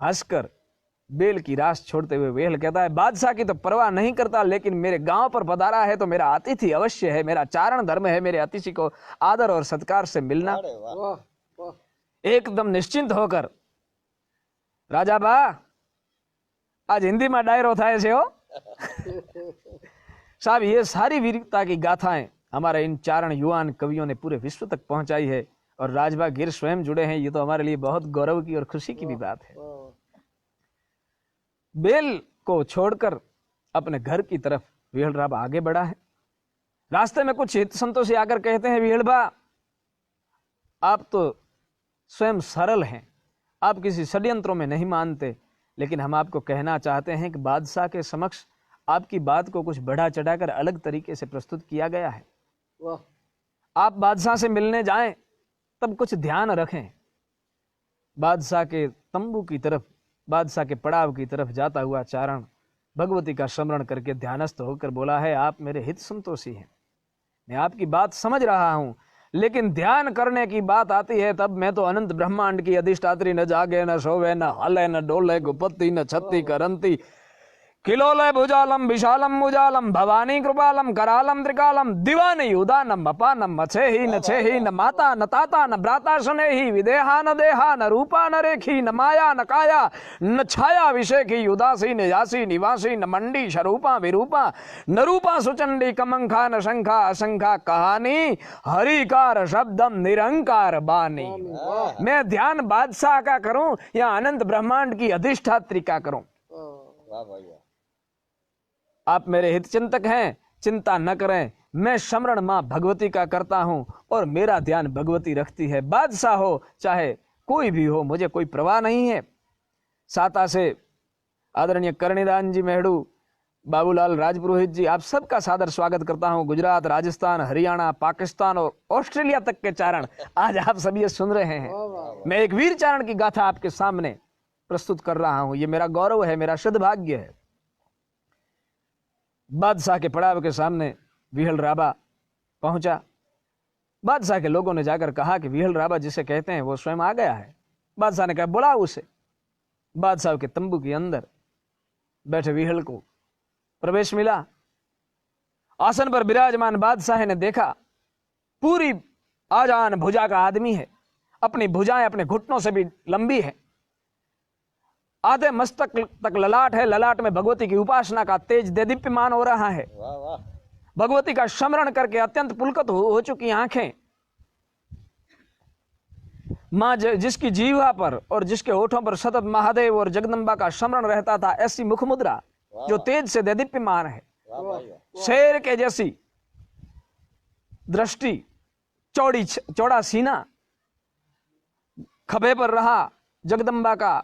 हंसकर बेल की रास छोड़ते हुए विहल कहता है, बादशाह की तो परवाह नहीं करता, लेकिन मेरे गांव पर पधारा है तो मेरा अतिथि अवश्य है। मेरा चारण धर्म है मेरे अतिथि को आदर और सत्कार से मिलना। एकदम निश्चिंत होकर राजा बा आज हिंदी में डायरो थाय छे हो। साहब ये सारी वीरता की गाथाएं हमारे इन चारण युवान कवियों ने पूरे विश्व तक पहुंचाई है, और राजभा गिर स्वयं जुड़े हैं। ये तो हमारे लिए बहुत गौरव की और खुशी की भी बात है। बेल को छोड़कर अपने घर की तरफ विहल राबा आगे बढ़ा है। रास्ते में कुछ हित संतोषी आकर कहते हैं, विहल बा आप तो स्वयं सरल हैं, आप किसी षड्यंत्रों में नहीं मानते, लेकिन हम आपको कहना चाहते हैं कि बादशाह के समक्ष आपकी बात को कुछ बढ़ा चढ़ाकर अलग तरीके से प्रस्तुत किया गया है। आप बादशाह से मिलने जाएं तब कुछ ध्यान रखें। बादशाह के तंबू की तरफ, बादशाह के पड़ाव की तरफ जाता हुआ चारण भगवती का स्मरण करके ध्यानस्थ होकर बोला है, आप मेरे हित संतोषी हैं, मैं आपकी बात समझ रहा हूं, लेकिन ध्यान करने की बात आती है तब मैं तो अनंत ब्रह्मांड की अधिष्ठात्री न जागे न सोवे न हले न डोले गुपत्ति न छत्ती करंती किलोलय भुजालम विशालम मुजालम भवानी कृपालम करालम त्रिकालम दीवानी उदानम अपानम मछेही न छेही न माता न ताता न भ्राता स्नेही विदेहा न देहा न रूपा न रेखी न माया न काया न छाया विषेखी उदासी न यासी निवासी न मंडी शरूपा विरूपा न रूपा सुचंडी कमंखा न शंखा असंखा कहानी हरिकार शब्दम निरंकार बानी। मैं ध्यान बादशाह का करूं या अनंत ब्रह्मांड की अधिष्ठात्री का करूं? आप मेरे हित चिंतक हैं, चिंता न करें, मैं स्मरण मां भगवती का करता हूं और मेरा ध्यान भगवती रखती है। बादशाह हो चाहे कोई भी हो, मुझे कोई परवाह नहीं है। साता से आदरणीय करणीदान जी मेहड़ू, बाबूलाल राजपुरोहित जी, आप सबका सादर स्वागत करता हूं। गुजरात, राजस्थान, हरियाणा, पाकिस्तान और ऑस्ट्रेलिया तक के चारण आज आप सब ये सुन रहे हैं। मैं एक वीर चारण की गाथा आपके सामने प्रस्तुत कर रहा हूं। ये मेरा गौरव है, मेरा सद्भाग्य है। बादशाह के पड़ाव के सामने विहल राबा पहुंचा। बादशाह के लोगों ने जाकर कहा कि विहल राबा जिसे कहते हैं वो स्वयं आ गया है। बादशाह ने कहा बुलाओ उसे। बादशाह के तंबू के अंदर बैठे विहल को प्रवेश मिला। आसन पर विराजमान बादशाह ने देखा पूरी आजान भुजा का आदमी है, अपनी भुजाएं अपने घुटनों से भी लंबी है, आधे मस्तक तक ललाट है, ललाट में भगवती की उपासना का तेज देदीप्यमान हो रहा है। भगवती का स्मरण करके अत्यंत पुलकित हो चुकी आंखें, माँ जिसकी जीवा पर और जिसके होठों पर सतत महादेव और जगदम्बा का स्मरण रहता था, ऐसी मुख मुद्रा जो तेज से देदीप्यमान है, वाह भाई वाह, शेर के जैसी दृष्टि, चौड़ा सीना, खभे पर रहा जगदम्बा का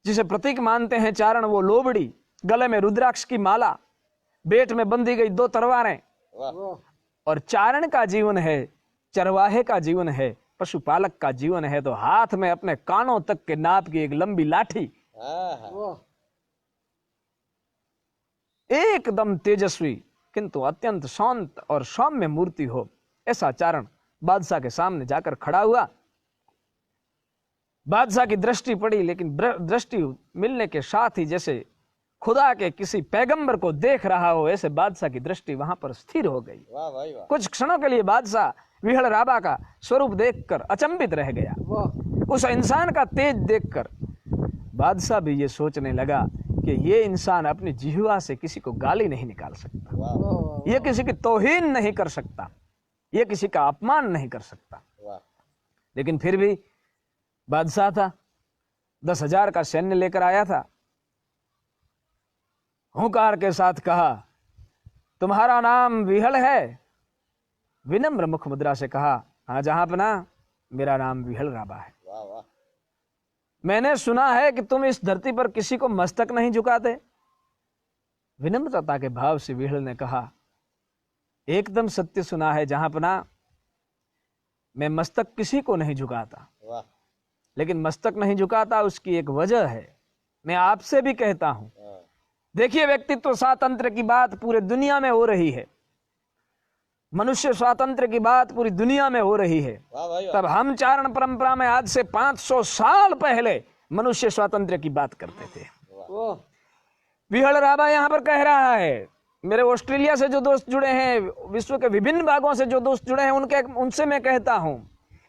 जिसे प्रतीक मानते हैं चारण वो लोबड़ी, गले में रुद्राक्ष की माला, बेट में बंधी गई 2 तलवारें। वाह वाह और चारण का जीवन है, चरवाहे का जीवन है, पशुपालक का जीवन है तो हाथ में अपने कानों तक के नाप की एक लंबी लाठी, हाँ हाँ, वाह एकदम तेजस्वी किंतु अत्यंत शांत और सौम्य मूर्ति हो, ऐसा चारण बादशाह के सामने जाकर खड़ा हुआ। बादशाह की दृष्टि पड़ी, लेकिन दृष्टि मिलने के साथ ही जैसे खुदा के किसी पैगंबर को देख रहा हो, ऐसे बादशाह की दृष्टि वहां पर स्थिर हो गई। वाह भाई वाह, कुछ क्षणों के लिए बादशाह विहल राबा का स्वरूप देखकर अचंभित रह गया। वाह उस इंसान का तेज देखकर बादशाह भी ये सोचने लगा कि ये इंसान अपनी जिह्वा से किसी को गाली नहीं निकाल सकता, वाह वाह ये किसी की तौहीन नहीं कर सकता, ये किसी का अपमान नहीं कर सकता। वाह, लेकिन फिर भी बादशाह था, 10,000 का सैन्य लेकर आया था। हुंकार के साथ कहा, तुम्हारा नाम विहल है? विनम्र मुख मुद्रा से कहा, हाँ जहांपना, मेरा नाम विहल राबा है। वाह वाह, मैंने सुना है कि तुम इस धरती पर किसी को मस्तक नहीं झुकाते। विनम्रता के भाव से विहल ने कहा, एकदम सत्य सुना है जहांपना, मैं मस्तक किसी को नहीं झुकाता, वाह, लेकिन मस्तक नहीं झुकाता उसकी एक वजह है, मैं आपसे भी कहता हूं। हाँ, देखिए, व्यक्तित्व स्वातंत्र की बात पूरे दुनिया में हो रही है, मनुष्य स्वातंत्र की बात पूरी दुनिया में हो रही है। वाह भाई वाह, तब हम चारण परंपरा में आज से 500 साल पहले मनुष्य स्वातंत्र की बात करते थे। वाह विहल राबा यहां पर कह रहा है, मेरे ऑस्ट्रेलिया से जो दोस्त जुड़े हैं, विश्व के विभिन्न भागों से जो दोस्त जुड़े हैं, उनसे मैं कहता हूं,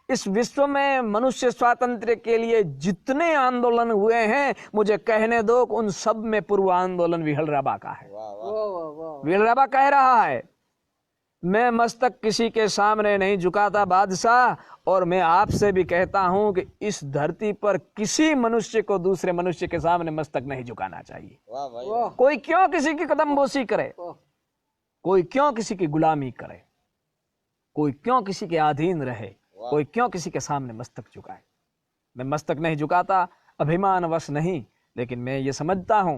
इस विश्व में मनुष्य स्वातंत्र के लिए जितने आंदोलन हुए हैं, मुझे कहने दो कि उन सब में पूर्व आंदोलन विहल राबा का है। वाह वाह, वाह वाह वाह विहल राबा कह रहा है, मैं मस्तक किसी के सामने नहीं झुकाता बादशाह, और मैं आपसे भी कहता हूं कि इस धरती पर किसी मनुष्य को दूसरे मनुष्य के सामने मस्तक नहीं झुकाना चाहिए। वाह भाई, वाह कोई क्यों किसी की कदमबोसी करे, वाह कोई क्यों किसी की गुलामी करे, कोई क्यों किसी के अधीन रहे, कोई क्यों किसी के सामने मस्तक झुकाए। मैं मस्तक नहीं झुकाता, अभिमानवश नहीं, लेकिन मैं ये समझता हूं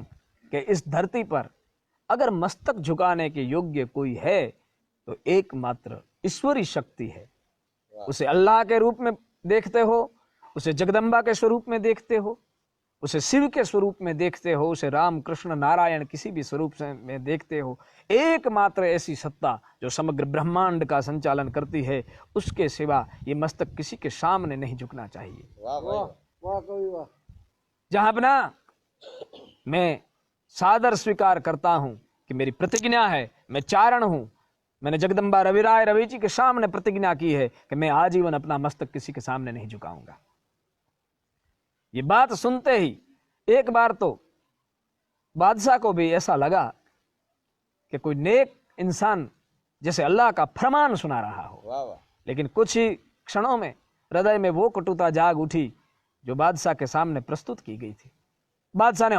कि इस धरती पर अगर मस्तक झुकाने के योग्य कोई है तो एकमात्र ईश्वरी शक्ति है। उसे अल्लाह के रूप में देखते हो, उसे जगदम्बा के स्वरूप में देखते हो, उसे शिव के स्वरूप में देखते हो, उसे राम कृष्ण नारायण किसी भी स्वरूप से में देखते हो, एकमात्र ऐसी सत्ता जो समग्र ब्रह्मांड का संचालन करती है, उसके सिवा ये मस्तक किसी के सामने नहीं झुकना चाहिए। वाह भाई वाह वाह, वाह कवि वाह जहां अपना मैं सादर स्वीकार करता हूं कि मेरी प्रतिज्ञा है, मैं चारण हूं, मैंने जगदम्बा रविराय रवि जी के सामने प्रतिज्ञा की है कि मैं आजीवन अपना मस्तक किसी के सामने नहीं झुकाऊंगा। ये बात सुनते ही एक बार तो बादशाह को भी ऐसा लगा कि कोई नेक इंसान जैसे अल्लाह का फरमान सुना रहा हो, वाह वाह, लेकिन कुछ ही क्षणों में हृदय में वो कटुता जाग उठी जो बादशाह के सामने प्रस्तुत की गई थी। बादशाह ने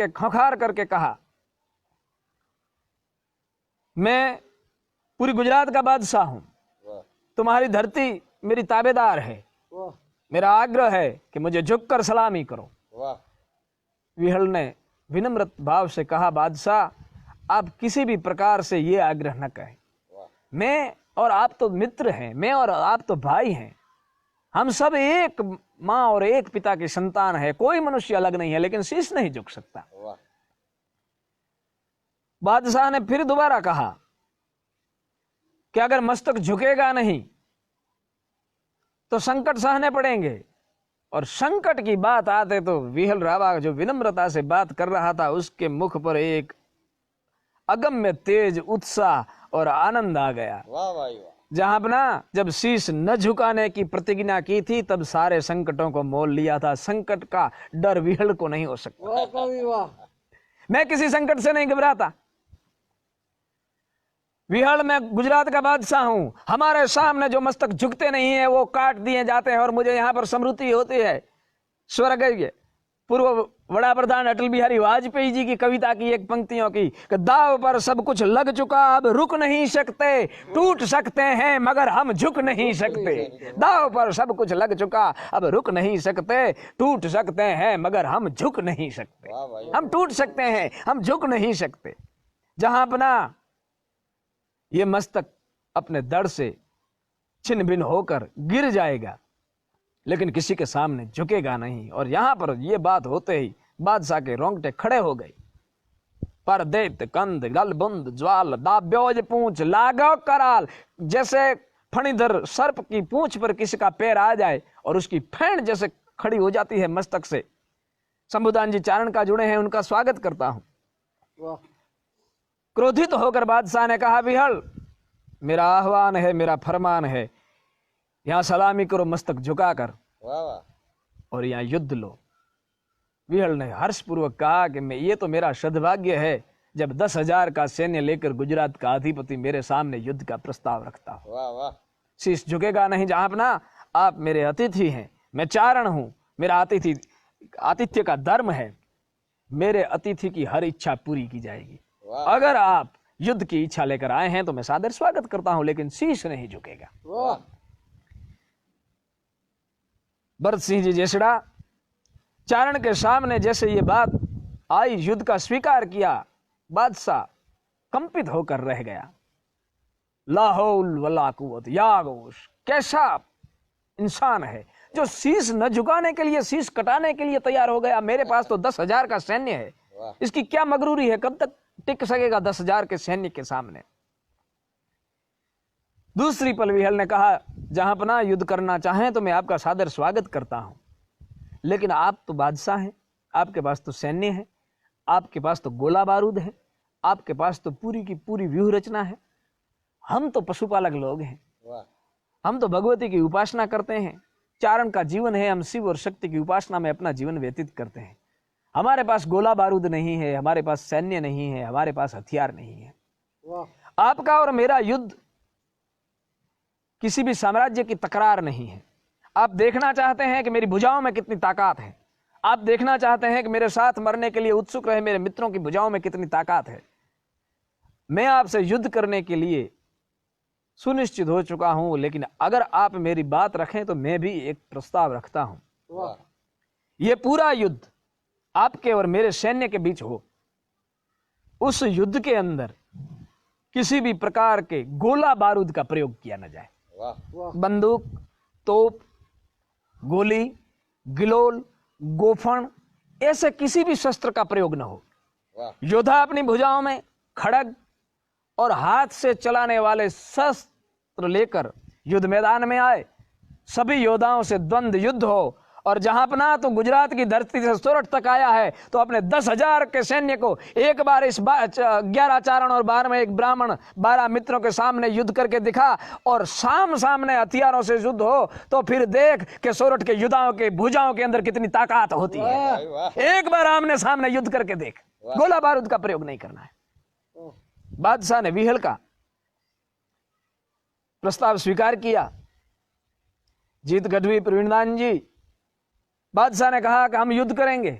खौखार करके कहा, मैं पूरी गुजरात का बादशाह हूं, वाह तुम्हारी धरती मेरी ताबेदार है, वाह मेरा आग्रह है कि मुझे झुककर सलामी करो। वाह, विहल ने विनम्र भाव से कहा, बादशाह आप किसी भी प्रकार से ये आग्रह न कहें, वाह, मैं और आप तो मित्र हैं, मैं और आप तो भाई हैं, हम सब एक माँ और एक पिता की संतान है, कोई मनुष्य अलग नहीं है, लेकिन शीश नहीं झुक सकता। वाह, बादशाह ने फिर दोबारा कहा कि अगर मस्तक झुकेगा नहीं तो संकट सहने पड़ेंगे, और संकट की बात आते तो विहल राबा जो विनम्रता से बात कर रहा था, उसके मुख पर एक अगम्य तेज, उत्साह और आनंद आ गया। वाह भाई वाह, जहां अपना जब शीश न झुकाने की प्रतिज्ञा की थी, तब सारे संकटों को मोल लिया था। संकट का डर विहल को नहीं हो सकता। वाह कवि वाह मैं किसी संकट से नहीं घबराता, विहल मैं गुजरात का बादशाह हूं, हमारे सामने जो मस्तक झुकते नहीं है वो काट दिए जाते हैं और मुझे यहाँ पर स्मृति होती है स्वर्गीय पूर्व बड़ा प्रधान अटल बिहारी वाजपेयी जी की कविता की एक पंक्तियों की कि दाव पर सब कुछ लग चुका, अब रुक नहीं सकते, टूट सकते हैं मगर हम झुक नहीं सकते। दाव पर सब कुछ लग चुका, अब रुक नहीं सकते, टूट सकते हैं मगर हम झुक नहीं सकते। हम टूट सकते हैं, हम झुक नहीं सकते। जहां अपना ये मस्तक अपने दर से छिन्न भिन्न होकर गिर जाएगा लेकिन किसी के सामने झुकेगा नहीं। और यहां पर यह बात होते ही बादशाह के रोंगटे खड़े हो गए। पर दैत्य कंद गलबुंद ज्वाल दाब्योज पूंछ लागो कराल, जैसे फणीधर सर्प की पूंछ पर किसी का पैर आ जाए और उसकी फेंड जैसे खड़ी हो जाती है मस्तक से। शंभुदान जी चारण का जुड़े हैं, उनका स्वागत करता हूं। क्रोधित होकर बादशाह ने कहा, विहल मेरा आह्वान है, मेरा फरमान है, यहां सलामी करो मस्तक झुकाकर और यहां युद्ध लो। विहल ने हर्षपूर्वक कहा कि मैं ये तो मेरा सद्भाग्य है जब 10,000 का सैन्य लेकर गुजरात का अधिपति मेरे सामने युद्ध का प्रस्ताव रखता हो। शीश झुकेगा नहीं जहां अपना, आप मेरे अतिथि हैं, मैं चारण हूं, मेरा आतिथ्य का धर्म है, मेरे अतिथि की हर इच्छा पूरी की जाएगी। अगर आप युद्ध की इच्छा लेकर आए हैं तो मैं सादर स्वागत करता हूं लेकिन शीश नहीं झुकेगा। भरत सिंह जी जेसड़ा चारण के सामने जैसे ये बात आई, युद्ध का स्वीकार किया, बादशाह कंपित होकर रह गया। लाहौल वला कुव्वत या गौश, कैसा इंसान है जो शीश न झुकाने के लिए, शीश कटाने के लिए तैयार हो गया। मेरे पास तो 10,000 का सैन्य है, इसकी क्या मगरूरी है, कब तक टिक सकेगा 10,000 के सैन्य के सामने। दूसरी पल विहल ने कहा, जहां अपना युद्ध करना चाहें तो मैं आपका सादर स्वागत करता हूं, लेकिन आप तो बादशाह हैं, आपके पास तो सैन्य है, आपके पास तो गोला बारूद है, आपके पास तो पूरी की पूरी व्यूह रचना है। हम तो पशुपालक लोग हैं, हम तो भगवती की उपासना करते हैं, चारण का जीवन है, हम शिव और शक्ति की उपासना में अपना जीवन व्यतीत करते हैं। हमारे पास गोला बारूद नहीं है, हमारे पास सैन्य नहीं है, हमारे पास हथियार नहीं है। आपका और मेरा युद्ध किसी भी साम्राज्य की तकरार नहीं है। आप देखना चाहते हैं कि मेरी भुजाओं में कितनी ताकत है, आप देखना चाहते हैं कि मेरे साथ मरने के लिए उत्सुक रहे मेरे मित्रों की भुजाओं में कितनी ताकत है। मैं आपसे युद्ध करने के लिए सुनिश्चित हो चुका हूं, लेकिन अगर आप मेरी बात रखें तो मैं भी एक प्रस्ताव रखता हूं। यह पूरा युद्ध आपके और मेरे सैन्य के बीच हो, उस युद्ध के अंदर किसी भी प्रकार के गोला बारूद का प्रयोग किया न जाए। बंदूक, तोप, गोली, गिलोल, गोफन, ऐसे किसी भी शस्त्र का प्रयोग न हो। योद्धा अपनी भुजाओं में खड़ग और हाथ से चलाने वाले शस्त्र लेकर युद्ध मैदान में आए, सभी योद्धाओं से द्वंद्व युद्ध हो। और जहां अपना तो गुजरात की धरती से सोरठ तक आया है तो अपने 10,000 के सैन्य को एक बार इस 11 चारण और 12 में एक ब्राह्मण 12 मित्रों के सामने युद्ध करके दिखा और सामने हथियारों से युद्ध हो तो फिर देख के सोरठ के योद्धाओं के भुजाओं के अंदर कितनी ताकत होती है। एक बार आमने सामने युद्ध करके देख, गोला बारूद का प्रयोग नहीं करना है। बादशाह ने विहल का प्रस्ताव स्वीकार किया। जीत गढ़वी प्रवीणदान जी, बादशाह ने कहा कि हम युद्ध करेंगे,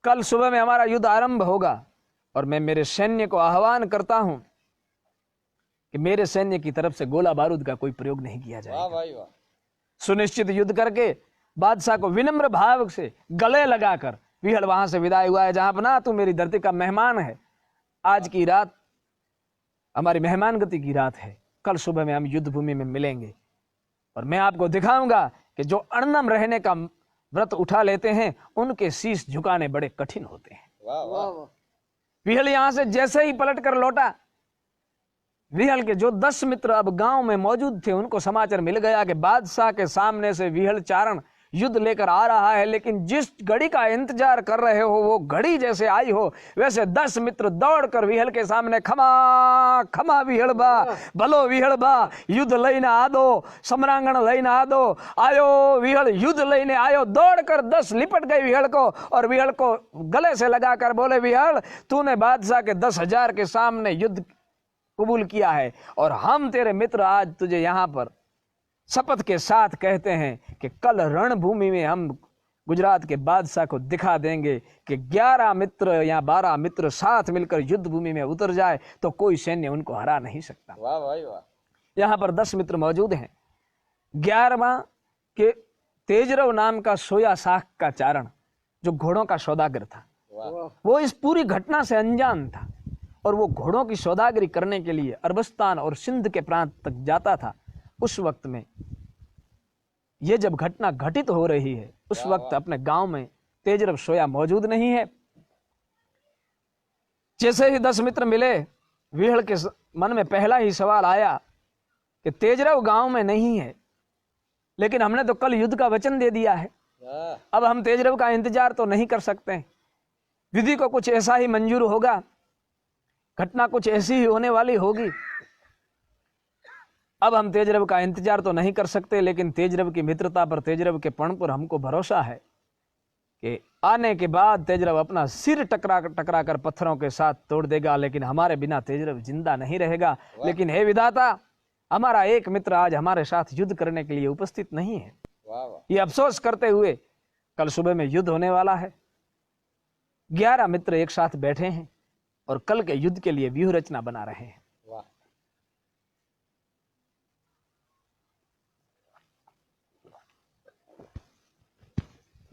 कल सुबह में हमारा युद्ध आरंभ होगा और मैं मेरे सैन्य को आह्वान करता हूं कि मेरे सैन्य की तरफ से गोला बारूद का कोई प्रयोग नहीं किया जाएगा। सुनिश्चित युद्ध करके बादशाह को विनम्र भाव से गले लगाकर विहल वहां से विदाई हुआ है। जहां अपना तू मेरी धरती का मेहमान है, आज की रात हमारी मेहमानगति की रात है, कल सुबह में हम युद्ध भूमि में मिलेंगे और मैं आपको दिखाऊंगा कि जो अणनम रहने का व्रत उठा लेते हैं उनके शीश झुकाने बड़े कठिन होते हैं। विहल यहां से जैसे ही पलट कर लौटा, विहल के जो 10 मित्र अब गांव में मौजूद थे उनको समाचार मिल गया कि बादशाह के सामने से विहल चारण युद्ध लेकर आ रहा है, लेकिन जिस घड़ी का इंतजार कर रहे हो वो घड़ी जैसे आई हो वैसे 10 मित्र दौड़कर विहल के सामने खमा खमा विहल बा, भलो विहल बा, युद्ध लईने आदो, सम्रांगण लईने आदो, आयो विहल युद्ध लईने आयो। दौड़कर 10 लिपट गए विहल को और विहल को गले से लगाकर बोले, विहल तूने बादशाह के 10,000 के सामने युद्ध कबूल किया है और हम तेरे मित्र आज तुझे यहाँ पर शपथ के साथ कहते हैं कि कल रणभूमि में हम गुजरात के बादशाह को दिखा देंगे कि 11 मित्र या 12 मित्र साथ मिलकर युद्ध भूमि में उतर जाए तो कोई सैन्य उनको हरा नहीं सकता। वाह भाई वाह। यहाँ पर 10 मित्र मौजूद हैं। 11वां के तेजरव नाम का सोया शाख का चारण जो घोड़ों का सौदागर था, वो इस पूरी घटना से अनजान था और वो घोड़ों की सौदागरी करने के लिए अरबस्तान और सिंध के प्रांत तक जाता था। उस वक्त में ये जब घटना घटित हो रही है उस वक्त अपने गांव में तेजरव सोया मौजूद नहीं है। जैसे ही 10 मित्र मिले, विहड़ के मन में पहला ही सवाल आया कि तेजरव गांव में नहीं है, लेकिन हमने तो कल युद्ध का वचन दे दिया है, अब हम तेजरव का इंतजार तो नहीं कर सकते। विधि को कुछ ऐसा ही मंजूर होगा, घटना कुछ ऐसी ही होने वाली होगी। अब हम तेजरव का इंतजार तो नहीं कर सकते, लेकिन तेजरव की मित्रता पर, तेजरव के पण पर हमको भरोसा है कि आने के बाद तेजरव अपना सिर टकरा कर पत्थरों के साथ तोड़ देगा, लेकिन हमारे बिना तेजरव जिंदा नहीं रहेगा। लेकिन हे विधाता, हमारा एक मित्र आज हमारे साथ युद्ध करने के लिए उपस्थित नहीं है। ये अफसोस करते हुए कल सुबह में युद्ध होने वाला है। 11 मित्र एक साथ बैठे हैं और कल के युद्ध के लिए व्यूह रचना बना रहे हैं।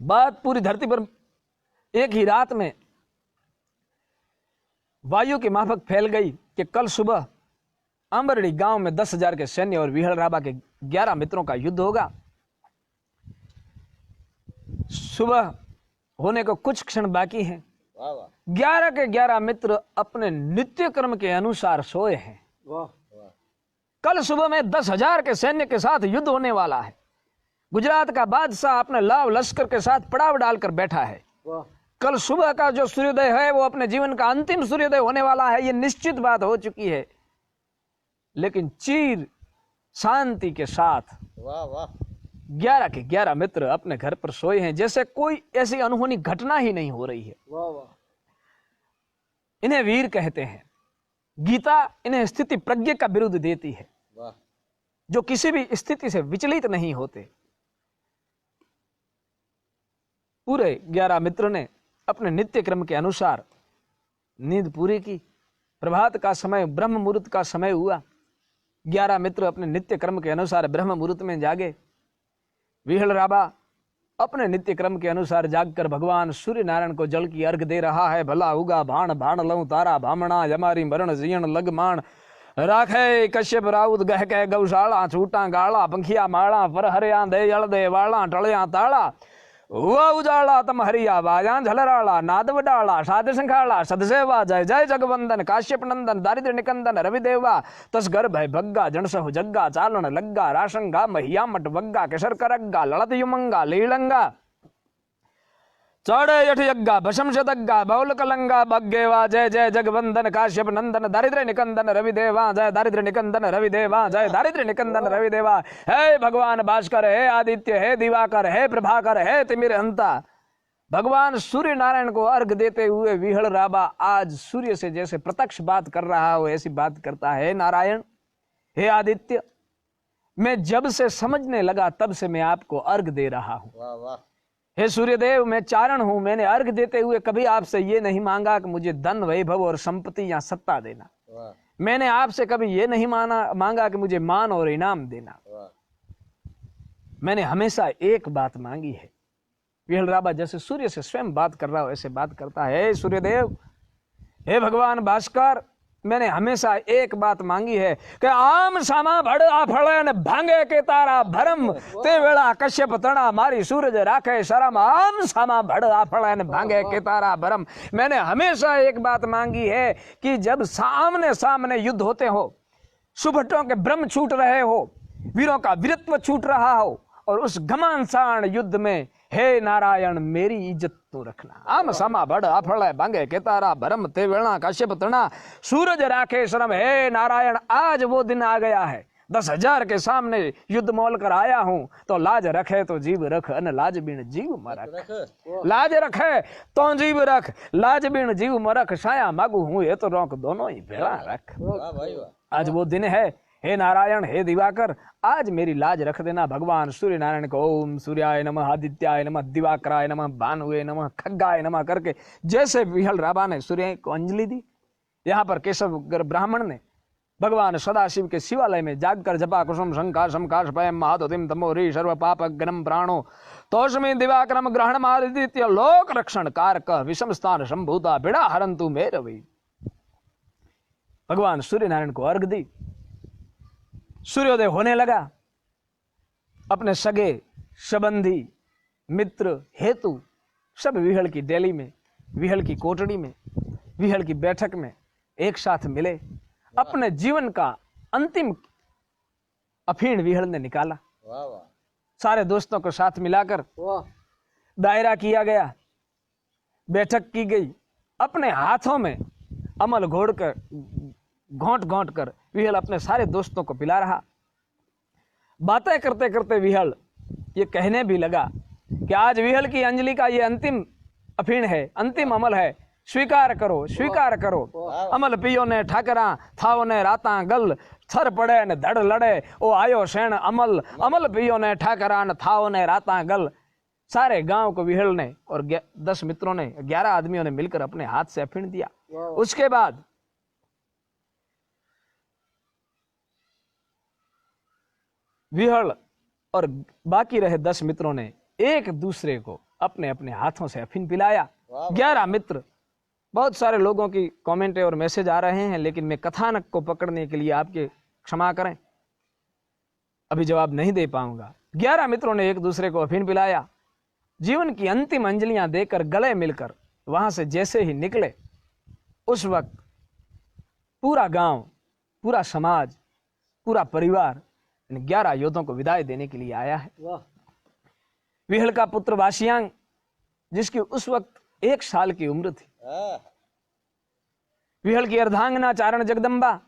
बात पूरी धरती पर एक ही रात में वायु के माफक फैल गई कि कल सुबह आंबरडी गांव में 10,000 के सैन्य और विहड़ राबा के 11 मित्रों का युद्ध होगा। सुबह होने को कुछ क्षण बाकी हैं। 11 के 11 मित्र अपने नित्य कर्म के अनुसार सोए हैं। कल सुबह में 10,000 के सैन्य के साथ युद्ध होने वाला है। गुजरात का बादशाह अपने लाव लश्कर के साथ पड़ाव डालकर बैठा है। कल सुबह का जो सूर्योदय है वो अपने जीवन का अंतिम सूर्योदय होने वाला है, ये निश्चित बात हो चुकी है। लेकिन चीर शांति के साथ 11 के 11 मित्र अपने घर पर सोए हैं, जैसे कोई ऐसी अनहोनी घटना ही नहीं हो रही है। इन्हें वीर कहते हैं। गीता इन्हें स्थिति प्रज्ञ का बिरुद देती है, जो किसी भी स्थिति से विचलित नहीं होते। पूरे 11 मित्र ने अपने नित्य क्रम के अनुसार नींद पूरी की। प्रभात का समय, ब्रह्म मुहूर्त का समय हुआ। 11 मित्र अपने नित्य क्रम के अनुसार ब्रह्म मुहूर्त में जागे। विहड़ राबा अपने नित्य क्रम के अनुसार जागकर भगवान सूर्य नारायण को जल की अर्घ दे रहा है। भला उगा भाण भाण लऊं तारा भामणा, यमारी मरण जीण लगमान राखे कश्यप राउत गह के गौशाला, छूटा गाला पंखिया माला, पर हरिया दे जल दे वाला, टलिया ताला हुआ उजाला तम हरिया बाजा, झलराला नाद वडाला, साध संखाला सदसेवा, जय जय जगवंदन काश्यप नंदन, दारिद्र निकंदन रविदेवा, तस गर्भ है भग्गा, जनसहु जग्गा, चालन लग्गा, राशंगा महिया मट वग्गा, केसर करग्गा, लड़त युमंगा लीलंगा, चौड़े यठ यज्ञा, भशम शतग्गा, बौल कलंगा बग्गेवा, जय जय जगवंदन काश्यप नंदन, दारिद्र निकंदन रविदेवा, जय दारिद्र निकंदन रविदेवा, जय दारिद्र निकंदन रविदेवा। हे भगवान भास्कर, हे आदित्य, हे दिवाकर, हे प्रभाकर, हे तिमिर हंता। भगवान सूर्य नारायण को अर्घ देते हुए विहड़ राबा आज सूर्य से जैसे प्रत्यक्ष बात कर रहा हो ऐसी बात करता है। नारायण, हे आदित्य, मैं जब से समझने लगा तब से मैं आपको अर्घ दे रहा हूं। हे सूर्यदेव, मैं चारण हूं। मैंने अर्घ देते हुए कभी आपसे ये नहीं मांगा कि मुझे धन वैभव और संपत्ति या सत्ता देना। मैंने आपसे कभी ये नहीं मांगा कि मुझे मान और इनाम देना। मैंने हमेशा एक बात मांगी है। विहड़ राबा जैसे सूर्य से स्वयं बात कर रहा हो ऐसे बात करता है। सूर्यदेव, हे भगवान भास्कर, मैंने हमेशा एक बात मांगी है कि आम सामा भड़ आफड़न भांगे के तारा भरम, ते वेला कश्यप तणा मारी सूरज राखे शरम। आम सामा भड़ आफड़न भांगे के तारा भरम। मैंने हमेशा एक बात मांगी है कि जब सामने सामने युद्ध होते हो, सुभटों के ब्रह्म छूट रहे हो, वीरों का वीरत्व छूट रहा हो, और उस घमासान युद्ध में हे नारायण मेरी इज्जत तो रखना। आम सामा बड़ आफड़ भांगे केतारा भरम, ते वेणा कश्यप तणा सूरज राखे शरम। हे नारायण, आज वो दिन आ गया है। 10,000 के सामने युद्ध मोल कर आया हूं, तो लाज रखे तो जीव रख, अन लाज बिन जीव मरख। लाज रखे तो जीव रख, लाज बिन जीव मरख, साया मांगू हूं ये तो रोक, दोनों ही भेड़ा रख। आज वो दिन है, हे नारायण, हे दिवाकर, आज मेरी लाज रख देना। भगवान सूर्य नारायण को ओम सूर्याय नमः, आदित्याय नमः, दिवाकराय नमः, भानुए नमः, खग्गाय नमः करके जैसे विहल राबा ने सूर्य को अंजलि दी, यहाँ पर केशव ब्राह्मण ने भगवान सदाशिव के शिवालय में जागकर जपा कुसुम शंका शंकाश पयम महादोतिम तमोरी सर्व पाप गनम प्राणो तोषमी दिवाकरम ग्रहण मादित्य लोक रक्षण कारक विषम स्थान संभूता बिड़ा हरंतु मेरवी। भगवान सूर्य नारायण को अर्घ दी, सूर्योदय होने लगा। अपने सगे संबंधी मित्र हेतु सब विहल की डेली में, विहल की कोटड़ी में, विहल की बैठक में एक साथ मिले। अपने जीवन का अंतिम अफीण विहल ने निकाला। सारे दोस्तों को साथ मिलाकर दायरा किया गया, बैठक की गई। अपने हाथों में अमल घोड़कर घोंट घोंट कर विहल अपने सारे दोस्तों को पिला रहा। बातें करते करते विहल ये कहने भी लगा कि आज विहल की अंजलि का ये अंतिम अफीण है, अंतिम अमल है, स्वीकार करो, स्वीकार करो। अमल पियो ने ठाकरा, थाओ ने राता गल, थर पड़े ने धड़ लड़े, ओ आयो शैण अमल, अमल पियो ने ठाकरा न थाओ ने राता गल। सारे गांव को विहल ने और 10 मित्रों ने, 11 आदमियों ने मिलकर अपने हाथ से अफीण दिया। उसके बाद विहल और बाकी रहे 10 मित्रों ने एक दूसरे को अपने अपने हाथों से अफीण पिलाया। 11 मित्र। बहुत सारे लोगों की कमेंट और मैसेज आ रहे हैं, लेकिन मैं कथानक को पकड़ने के लिए आपके क्षमा करें, अभी जवाब नहीं दे पाऊंगा। 11 मित्रों ने एक दूसरे को अफीण पिलाया। जीवन की अंतिम अंजलियां देकर गले मिलकर वहां से जैसे ही निकले, उस वक्त पूरा गांव, पूरा समाज, पूरा परिवार इन 11 योद्धों को विदाई देने के लिए आया है। विहल का पुत्र वाशियांग, जिसकी उस वक्त 1 साल की उम्र थी, विहल की अर्धांगना चारण जगदम्बा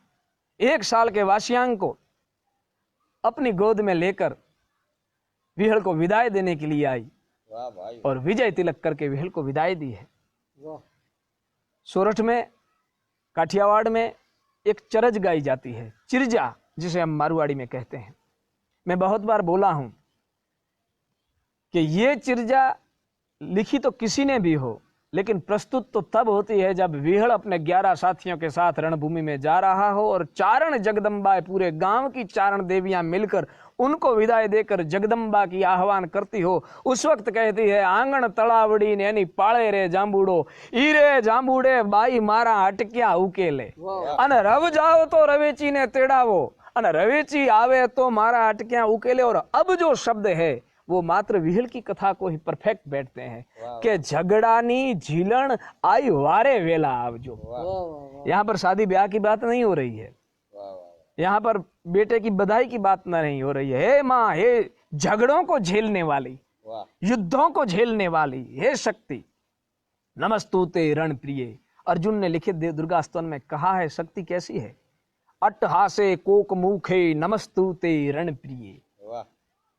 1 साल के वाशियांग को अपनी गोद में लेकर विहल को विदाई देने के लिए आई और विजय तिलक करके विहल को विदाई दी है। सोरठ में, काठियावाड़ में एक चरज गाई जाती है, चिरजा, जिसे हम मारवाड़ी में कहते हैं। मैं बहुत बार बोला हूं कि ये चिरजा लिखी तो किसी ने भी हो, लेकिन प्रस्तुत तो तब होती है जब विहल अपने 11 साथियों के साथ रणभूमि में जा रहा हो और चारण जगदम्बा, पूरे गांव की चारण देवियां मिलकर उनको विदाई देकर जगदम्बा की आह्वान करती हो। उस वक्त कहती है, आंगण तलावड़ी ने एनी पाळे रे जांबूड़ो, ईरे जांबूड़े बाई मारा अटक्या उकेले, अने रव जाओ तो रवेची ने तेड़ावो, अने रवेची आवे तो मारा अटक्या उकेले। और अब जो शब्द है वो मात्र विहल की कथा को ही परफेक्ट बैठते हैं कि झगड़ानी झीलण आई वारे वेला आवजो। यहाँ पर शादी ब्याह की बात नहीं हो रही है, यहाँ पर बेटे की बधाई की बात नहीं हो रही है। हे माँ, हे झगड़ों को झेलने वाली, युद्धों को झेलने वाली, हे शक्ति, नमस्तुते रण प्रिय। अर्जुन ने लिखित देव दुर्गा स्तवन में कहा है शक्ति कैसी है, अट्टहासे कोक मुखे नमस्तुते रण प्रिय,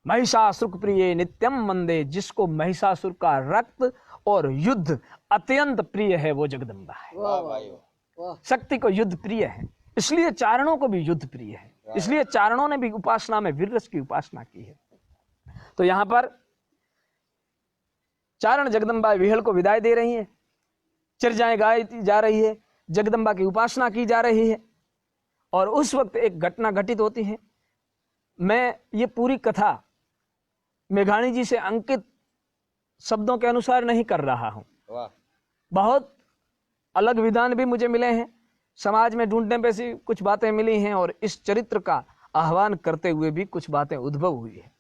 महिषासुर प्रिय नित्यम मंदे। जिसको महिषासुर का रक्त और युद्ध अत्यंत प्रिय है वो जगदम्बा है। शक्ति को युद्ध प्रिय है, इसलिए चारणों को भी युद्ध प्रिय है, इसलिए चारणों ने भी उपासना में वीररस की उपासना की है। तो यहां पर चारण जगदम्बा विहल को विदाई दे रही है, चर्चाएं गाई जा रही है, जगदम्बा की उपासना की जा रही है। और उस वक्त एक घटना घटित होती है। मैं ये पूरी कथा मेघाणी जी से अंकित शब्दों के अनुसार नहीं कर रहा हूं, बहुत अलग विधान भी मुझे मिले हैं, समाज में ढूंढने पे से कुछ बातें मिली हैं, और इस चरित्र का आह्वान करते हुए भी कुछ बातें उद्भव हुई है।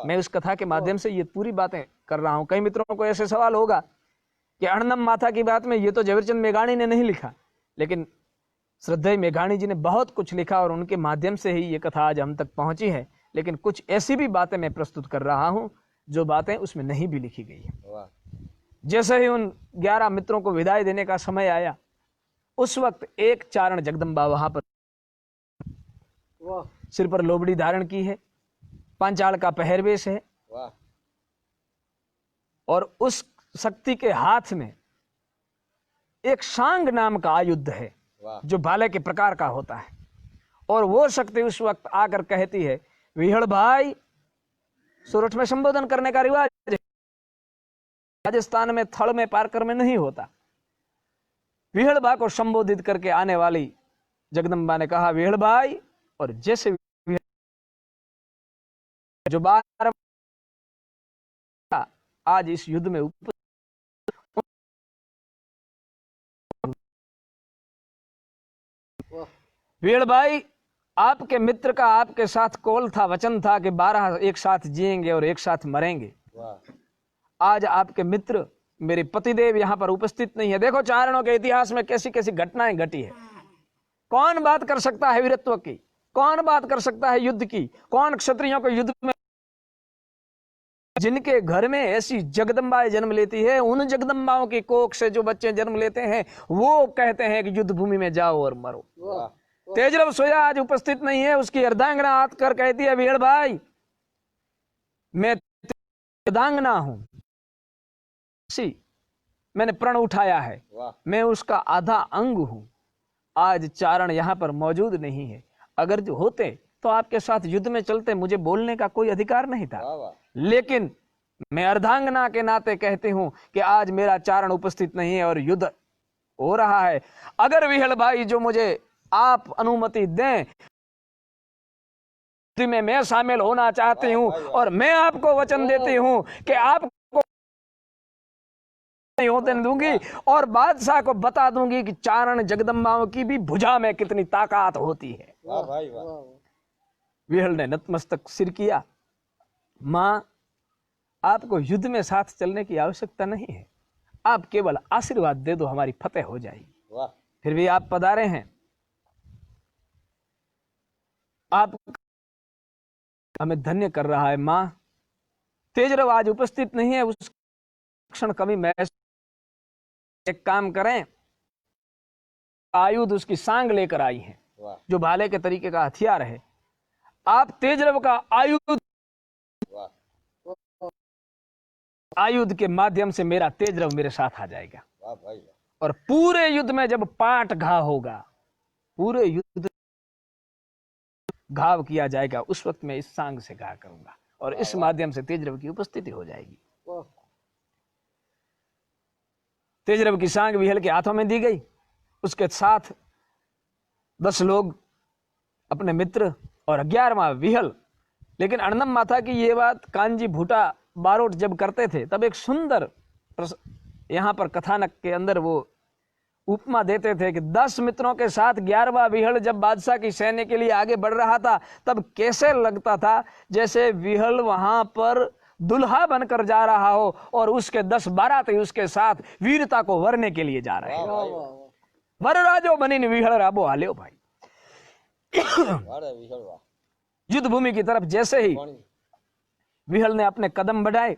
मैं उस कथा के माध्यम से ये पूरी बातें कर रहा हूं। कई मित्रों को ऐसे सवाल होगा कि अणनम माथा की बात में ये तो झवेरचंद मेघाणी ने नहीं लिखा, लेकिन श्रद्धेय मेघाणी जी ने बहुत कुछ लिखा और उनके माध्यम से ही ये कथा आज हम तक पहुंची है। लेकिन कुछ ऐसी भी बातें मैं प्रस्तुत कर रहा हूं जो बातें उसमें नहीं भी लिखी गई है। जैसे ही उन 11 मित्रों को विदाई देने का समय आया, उस वक्त एक चारण जगदम्बा वहां पर सिर पर लोबड़ी धारण की है, पांचाल का पहरवेश है, वाह और उस शक्ति के हाथ में एक सांग नाम का आयुध है वाह जो भाले के प्रकार का होता है। और वो शक्ति उस वक्त आकर कहती है, विहड़ भाई, सोरठ में संबोधन करने का रिवाज है, राजस्थान में थड़ में पारकर में नहीं होता। विहड़ भाई को संबोधित करके आने वाली जगदम्बा ने कहा, विहड़ भाई, और जैसे जो बार आज इस युद्ध में वाह विहड़ भाई, आपके मित्र का आपके साथ कौल था, वचन था कि 12 एक साथ जिएंगे और एक साथ मरेंगे। वाह आज आपके मित्र मेरे पतिदेव यहाँ पर उपस्थित नहीं है। देखो चारणों के इतिहास में कैसी कैसी घटनाएं घटी है। कौन बात कर सकता है वीरत्व की, कौन बात कर सकता है युद्ध की, कौन क्षत्रियों को युद्ध में, जिनके घर में ऐसी जगदम्बाएं जन्म लेती है, उन जगदम्बाओं की कोख से जो बच्चे जन्म लेते हैं वो कहते हैं कि युद्ध भूमि में जाओ और मरो। वाह तेजरव सोया आज उपस्थित नहीं है, उसकी अर्धांगना आकर कहती है, विहड़ भाई, मैं अर्धांगना हूं, मैंने प्रण उठाया है, वाह मैं उसका आधा अंग हूं। आज चारण यहां पर मौजूद नहीं है, अगर जो होते तो आपके साथ युद्ध में चलते, मुझे बोलने का कोई अधिकार नहीं था। वाह वाह लेकिन मैं अर्धांगना के नाते कहती हूं कि आज मेरा चारण उपस्थित नहीं है और युद्ध हो रहा है। अगर विहड़ भाई जो मुझे आप अनुमति दें, में मैं शामिल होना चाहती हूं, और मैं आपको वचन देती हूं कि आपको नहीं होने दूंगी, और बादशाह को बता दूंगी कि चारण जगदम्बाओं की भी भुजा में कितनी ताकत होती है। वाह भाई वाह विहड़ ने नतमस्तक सिर किया, मां, आपको युद्ध में साथ चलने की आवश्यकता नहीं है, आप केवल आशीर्वाद दे दो, हमारी फतेह हो जाएगी। वाह फिर भी आप पधारे हैं, आप हमें धन्य कर रहा है। मां, तेजरव आज उपस्थित नहीं है, उस क्षण कभी मैं एक काम करें, आयुध उसकी सांग लेकर आई है, वाह जो भाले के तरीके का हथियार है। आप तेजरव का आयुध, वाह आयुध के माध्यम से मेरा तेजरव मेरे साथ आ जाएगा, वाह भाई वाह और पूरे युद्ध में जब पाट घाव होगा, पूरे युद्ध घाव किया जाएगा, उस वक्त मैं इस सांग से घाव करूंगा और इस माध्यम से तेजरव की उपस्थिति हो जाएगी। वाह तेजरव की सांग विहड़ के हाथों में दी गई, उसके साथ 10 लोग अपने मित्र और 11वां विहड़। लेकिन अर्णम माता की ये बात कांजी भूटा बारोट जब करते थे, तब एक सुंदर यहां पर कथानक के अंदर वो उपमा देते थे कि 10 मित्रों के साथ 11वां विहड़ जब बादशाह की सैन्य के लिए आगे बढ़ रहा था, तब कैसे लगता था जैसे विहड़ वहां पर दुल्हा बनकर जा रहा हो और उसके 10-12 थे उसके साथ वीरता को वरने के लिए जा रहे हैं। वाह वाह वर राजो बनी विहड़ राबो हाल्यो भाई। वाह विशाल वाह युद्ध भूमि की तरफ जैसे ही पानी विहड़ ने अपने कदम बढ़ाए,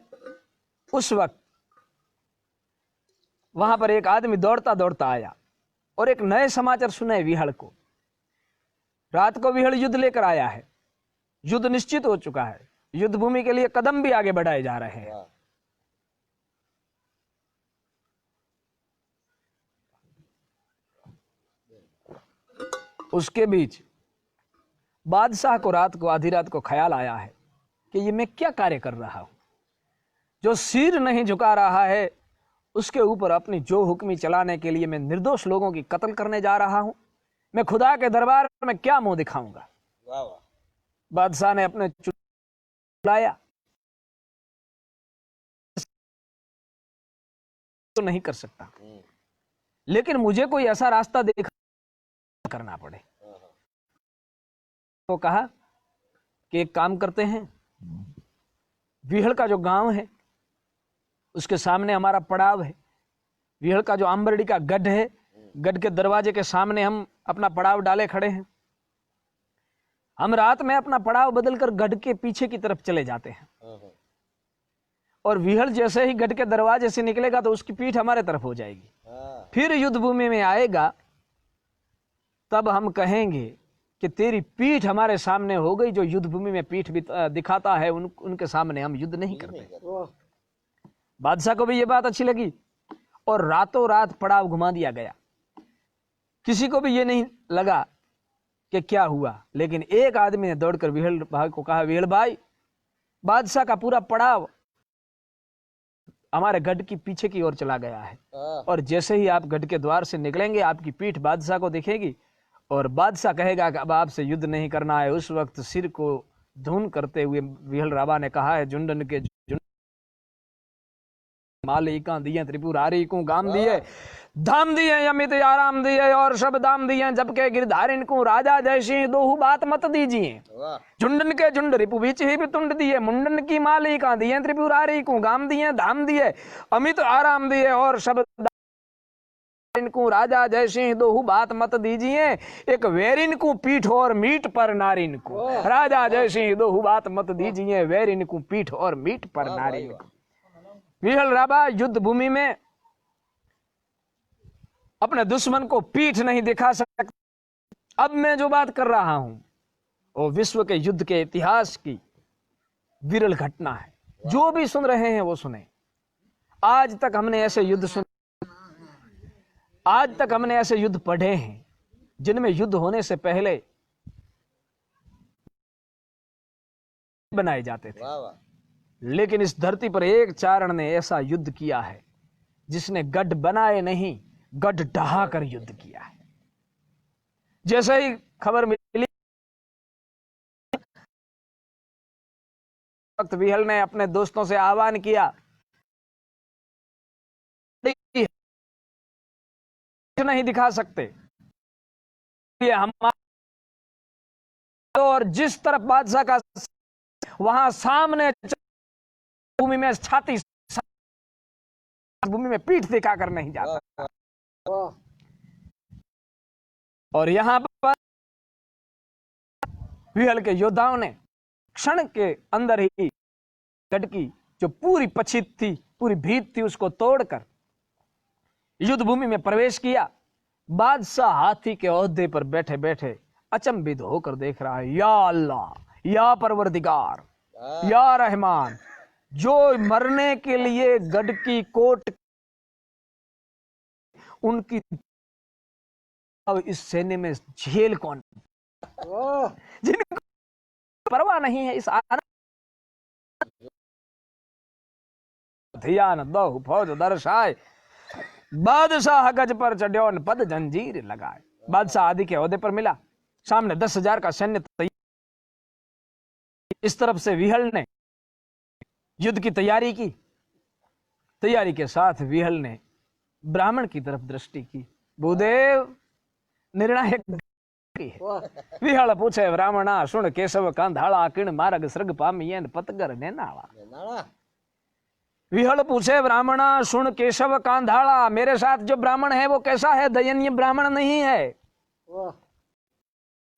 उस वक्त वहां पर एक आदमी दौड़ता दौड़ता आया और एक नए समाचार सुनाए विहड़ को। रात को विहड़ युद्ध लेकर आया है, युद्ध निश्चित हो चुका है, युद्ध भूमि के लिए कदम भी आगे बढ़ाए जा रहे हैं। वाह उसके बीच बादशाह को रात को आधी रात को ख्याल आया है कि ये मैं क्या कार्य कर रहा हूं। जो सिर नहीं झुका रहा है उसके ऊपर अपनी जो हुक्मी चलाने के लिए मैं निर्दोष लोगों की कत्ल करने जा रहा हूं। मैं खुदा के दरबार में क्या मुंह दिखाऊंगा। वाह वाह बादशाह ने अपने बुलाया तो नहीं कर सकता, लेकिन मुझे कोई ऐसा रास्ता देखा करना पड़े। तो कहा कि एक काम करते हैं, विहड़ का जो गांव है उसके सामने हमारा पड़ाव है। विहड़ का जो आंबरडी का गढ़ है, गढ़ के दरवाजे के सामने हम अपना पड़ाव डाले खड़े हैं। हम रात में अपना पड़ाव बदलकर गढ़ के पीछे की तरफ चले जाते हैं, और विहड़ जैसे ही गढ़ के दरवाजे से निकलेगा तो उसकी पीठ हमारे तरफ हो जाएगी। फिर युद्ध भूमि में आएगा, तब हम कहेंगे कि तेरी पीठ हमारे सामने हो गई, जो युद्ध भूमि में पीठ दिखाता है उनके सामने हम युद्ध नहीं करते। बादशाह को भी ये बात अच्छी लगी और रातों रात पड़ाव घुमा दिया गया। किसी को भी ये नहीं लगा कि क्या हुआ, लेकिन एक आदमी ने दौड़कर विहल भाई को कहा, विहल भाई, बादशाह का पूरा पड़ाव हमारे गढ़ की पीछे की ओर चला गया है, और जैसे ही आप गढ़ के द्वार से निकलेंगे आपकी पीठ बादशाह को दिखेगी और बादशाह कहेगा कि अब आपसे युद्ध नहीं करना है। उस वक्त सिर को धून करते हुए विहल राबा ने कहा है, झुंडन के मालिका दिए त्रिपुरारी को गाम दिए, धाम दिए अमित आराम दिए और सब दाम दिए, जबकि गिरधारिन को राजा जैसी दोहु बात मत दीजिए। झुंडन के झुंड रिपु बीच ही भी तुंड दिए, मुंडन की मालिका दिए त्रिपुरारी को गाम दिए, धाम दिए अमित आराम दिए और सब इनको राजा जैसी दोहु बात मत दीजिए। एक वेरिन को पीठ और मीट पर नारिन को, राजा जैसी दोहु बात मत दीजिए, वेरिन को पीठ और मीट पर नारिन को। विहल राबा युद्ध भूमि में अपने दुश्मन को पीठ नहीं दिखा सकता। अब मैं जो बात कर रहा हूं वो विश्व के युद्ध के इतिहास की विरल घटना है। जो भी सुन रहे हैं वो सुने। आज तक हमने ऐसे युद्ध सुने, आज तक हमने ऐसे युद्ध पढ़े हैं जिनमें युद्ध होने से पहले बनाए जाते थे, लेकिन इस धरती पर एक चारण ने ऐसा युद्ध किया है जिसने गढ़ बनाए नहीं, गढ़ ढहाकर युद्ध किया है। जैसे ही खबर मिली, वक्त विहल ने अपने दोस्तों से आह्वान किया, नहीं दिखा सकते ये हमारा, और जिस तरफ बादशाह का वहां सामने भूमि में छाती, भूमि में पीठ दिखाकर नहीं जाता। और यहां पर विहल के योद्धाओं ने क्षण के अंदर ही गढ़ की जो पूरी पछित थी, पूरी भीत थी, उसको तोड़कर युद्ध भूमि में प्रवेश किया। बादशाह हाथी के ओहदे पर बैठे बैठे अचंभित होकर देख रहा है, या अल्लाह, या परवरदिगार, या रहमान, जो मरने के लिए गढ़ की कोट उनकी, अब इस सेने में झेल कौन, जिनको परवाह नहीं है इस ध्यान दो फौज दर्शाए, बादशाह गज पर चढ़ो पद जंजीर लगाए। बादशाह आदि के ओहदे पर मिला, सामने 10,000 का सैन्य तैयार। इस तरफ से विहल ने युद्ध की तैयारी की। तैयारी के साथ विहल ने ब्राह्मण की तरफ दृष्टि की। भूदेव निर्णायक है। विहल पूछे, ब्राह्मणा सुन केशव कांधाला, किण मार्ग सृग पामियन पतगर नेनाला। विहल पूछे, ब्राह्मणा सुन केशव कांधाला, मेरे साथ जो ब्राह्मण है वो कैसा है? दयनीय ब्राह्मण नहीं है।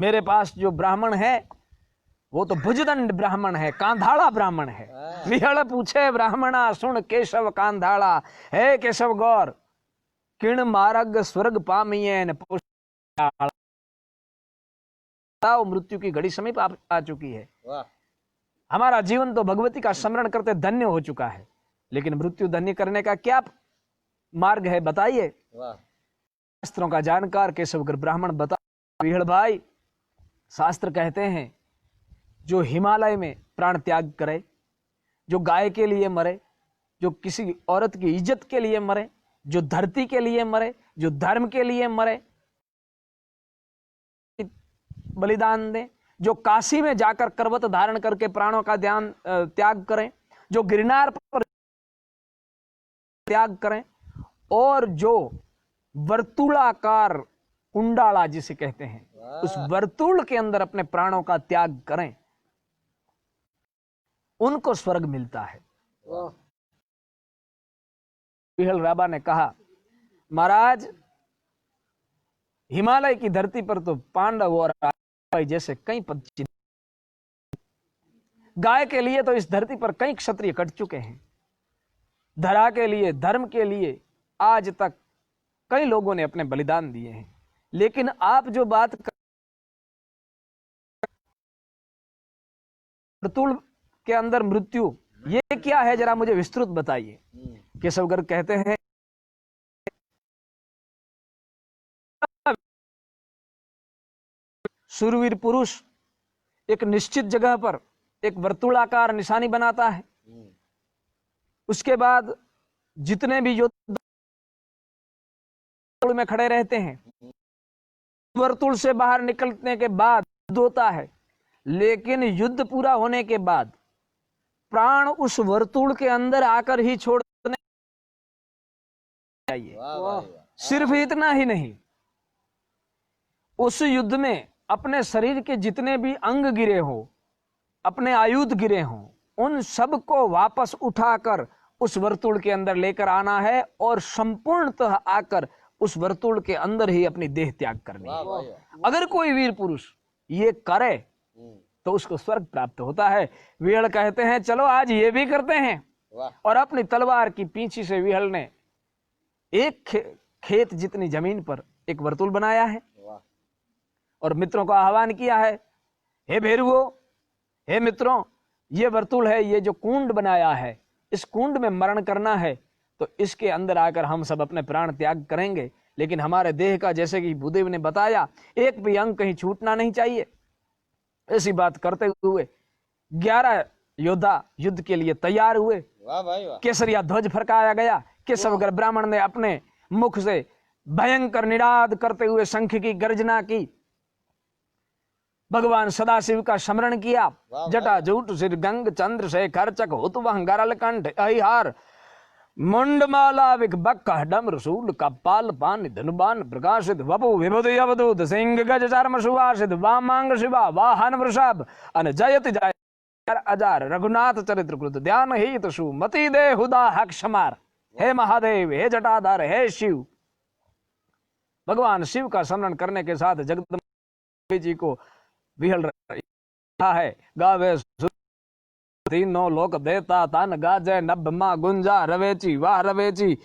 मेरे पास जो ब्राह्मण है वो तो भुजदंड ब्राह्मण है, कांधाला ब्राह्मण है। विहल पूछे, ब्राह्मणा सुन केशव कांधाला, हे केशव गौर, किण मार्ग स्वर्ग पामियन, मृत्यु की घड़ी समीप आ चुकी है। हमारा जीवन तो भगवती का स्मरण करते धन्य हो चुका है, लेकिन मृत्यु धन्य करने का क्या मार्ग है बताइए। शास्त्रों का जानकार केशवगर ब्राह्मण बता, विहल भाई, शास्त्र कहते हैं जो हिमालय में प्राण त्याग करे, जो गाय के लिए मरे, जो किसी औरत की इज्जत के लिए मरे, जो धरती के लिए मरे, जो धर्म के लिए मरे, बलिदान दे, जो काशी में जाकर करवत धारण करके प्राणों का ध्यान त्याग करें, जो गिरनार पर त्याग करें, और जो वर्तुलाकार कुंडाला जिसे कहते हैं उस वर्तुल के अंदर अपने प्राणों का त्याग करें, उनको स्वर्ग मिलता है। विहल राबा ने कहा, महाराज, हिमालय की धरती पर तो पांडव और जैसे कई पद, गाय के लिए तो इस धरती पर कई क्षत्रिय कट चुके हैं, धरा के लिए, धर्म के लिए आज तक कई लोगों ने अपने बलिदान दिए हैं, लेकिन आप जो बात वर्तुल के अंदर मृत्यु, ये क्या है जरा मुझे विस्तृत बताइए। केशव गर्ग कहते हैं शूरवीर पुरुष एक निश्चित जगह पर एक वर्तुलाकार निशानी बनाता है, उसके बाद जितने भी योद्धा में खड़े रहते हैं वर्तुल से बाहर निकलने के बाद युद्ध होता है, लेकिन युद्ध पूरा होने के बाद प्राण उस वर्तुल के अंदर आकर ही छोड़ने चाहिए। सिर्फ इतना ही नहीं, उस युद्ध में अपने शरीर के जितने भी अंग गिरे हो, अपने आयुध गिरे हो, उन सब को वापस उठाकर उस वर्तुल के अंदर लेकर आना है और संपूर्णतः आकर उस वर्तुल के अंदर ही अपनी देह त्याग करनी है। अगर कोई वीर पुरुष ये करे तो उसको स्वर्ग प्राप्त होता है। विहल कहते हैं चलो आज ये भी करते हैं, और अपनी तलवार की पीछे से विहल ने एक खेत जितनी जमीन पर एक वर्तुल बनाया है और मित्रों का आह्वान किया है, हे भेरुओ, हे मित्रों, ये वर्तुल है, ये जो कुंड बनाया है, इस कुंड में मरण करना है तो इसके अंदर आकर हम सब अपने प्राण त्याग करेंगे, लेकिन हमारे देह का जैसे कि भूदेव ने बताया एक भी अंग कहीं छूटना नहीं चाहिए। ऐसी बात करते हुए 11 योद्धा युद्ध के लिए तैयार हुए। केसरिया ध्वज फरकाया गया। केशव गर्ग ब्राह्मण ने अपने मुख से भयंकर निनाद करते हुए शंख की गर्जना की, भगवान सदाशिव का स्मरण किया। जटा जूट सिर गंग चंद्र शेखर चक हुत वह गरल कंठ अहिहार मुंडमाला विक बक डम रसूल कपाल पान धनुबान प्रकाशित वपु विभुति अवधूत सिंह गज चर्म सुवासित वामांग शिवा वाहन वृषभ अन जयति जय अजार रघुनाथ चरित्र कृत ध्यान हित सुमति दे हुदा हक क्षमार। हे महादेव, हे जटाधार, हे शिव। भगवान शिव का स्मरण करने के साथ जगदम्बा जी को विहल रहा है। गावे तीनों लोक देता तन गाजे नभ मा गुंजा रवेची वाह रवेची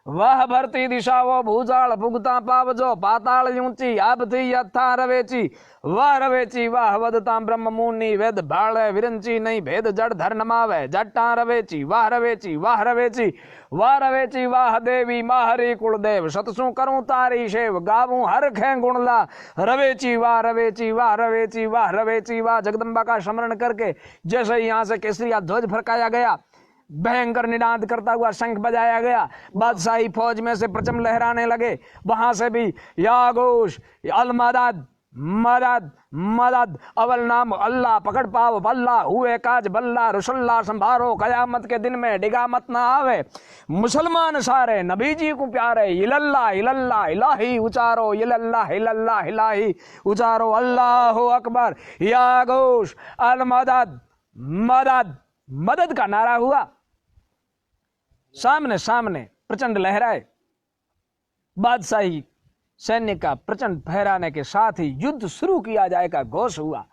वाह भरती दिशा वो भूजाल भुगता पावजो पाताल ऊंची अब थी यथा रवेची वाह वदता ब्रह्म मुनि वेद भाले विरंची नहीं भेद जड़ धर नमावे जट्टा रवेची वाह रवेची वाह रवेची वाह रवेची वाह देवी माहरी कुलदेव सतसु करूं तारी शेव गावूं हर खे गुणला रवेची वाह रवेची वाह रवेची वाह रवेची वाह। जगदम्बा का स्मरण करके जैसे ही यहाँ से केसरिया ध्वज फरकाया गया, भयंकर निनाद करता हुआ शंख बजाया गया, बादशाही फौज में से परचम लहराने लगे। वहां से भी या घोष अल मदद मदद मदद, अवल नाम अल्लाह पकड़ पाओ बल्ला, हुए काज बल्ला रसुल्ला संभारो, कयामत के दिन में डिगा मत ना आवे। मुसलमान सारे नबी जी को प्यारे, इलल्ला इलल्ला इलाही उचारो, इलल्ला इलल्ला इलाही उचारो, अल्लाह अकबर। या घोष अल मदद मदद मदद का नारा हुआ। सामने सामने प्रचंड लहराए। बादशाही सैन्य का प्रचंड फहराने के साथ ही युद्ध शुरू किया जाएगा घोष हुआ।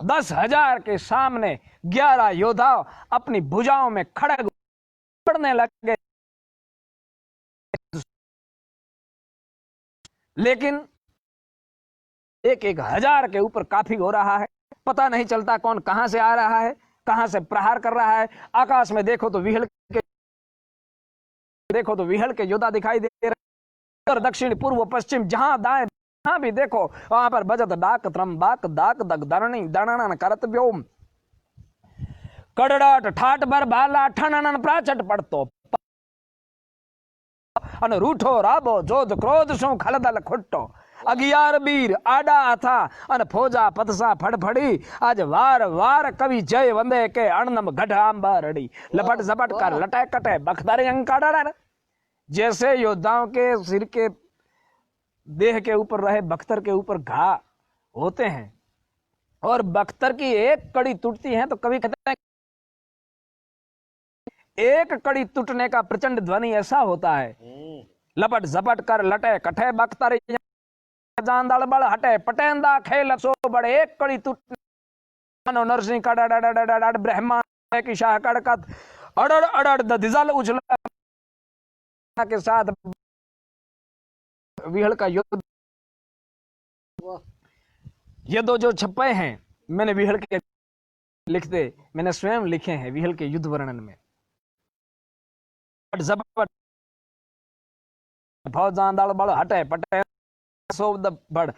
10,000 के सामने 11 योद्धा अपनी भुजाओं में खड़ग पड़ने लगे, लेकिन एक हजार के ऊपर काफी हो रहा है। पता नहीं चलता कौन कहां से आ रहा है, कहां से प्रहार कर रहा है। आकाश में देखो तो विहल के योद्धा दिखाई दे रहे, उत्तर दक्षिण पूर्व पश्चिम जहां दाएं जहां भी देखो वहां पर बजत डाक त्रंबाक दाक दग दरणी दणन करत व्योम कड़ड़ाट ठाट बर भाला ठनन प्राचट पड़तो अन रूठो राबो जोध क्रोध सु खलदल खुट्टो। 11 वीर आडा था अन फौजा पतसा फड़फड़ी, आज वार वार कवि जय वंदे के अणनम गढ़ रड़ी लपट झपट कर लटे कटे बखदर अंकाड़ा। जैसे योद्धाओं के सिर के देह के ऊपर रहे बख्तर के ऊपर घा होते हैं और बख्तर की एक कड़ी टूटती है तो कवि कहते हैं एक कड़ी टूटने का प्रचंड ध्वनि ऐसा होता है, लपट झपट कर लटे कठे बख्तर जांदड़ बड़ हटे पटेंदा खेल सो बड़े एक कड़ी टूटने नरसिंह का ब्रह्मा की शाह कड़कत अड़ड़ अड़ड़ दिजल उछला के साथ विहल का युद्ध। ये दो जो छप्पे हैं मैंने विहल के लिखते, मैंने स्वयं लिखे हैं विहल के युद्ध वर्णन में। जबर फौजां दल बल हटे पटे सोब बड़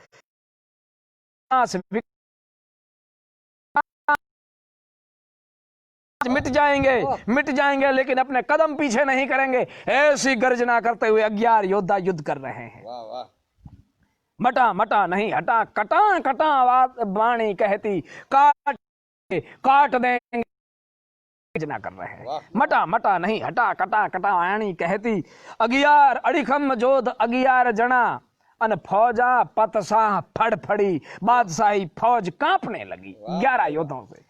मिट जाएंगे लेकिन अपने कदम पीछे नहीं करेंगे, ऐसी गर्जना करते हुए 11 योद्धा युद्ध कर रहे हैं। वाह वाह मटा मटा नहीं हटा, कटा कटा वाणी कहती, काट काट देंगे गर्जना कर रहे हैं। वाह। मटा मटा नहीं हटा, कटा कटा वाणी कहती, 11 अड़िखम जोध 11 जना अन फौजा पतसाह फड़फड़ी, बादशाही फौज कांपने लगी 11 योद्धों से।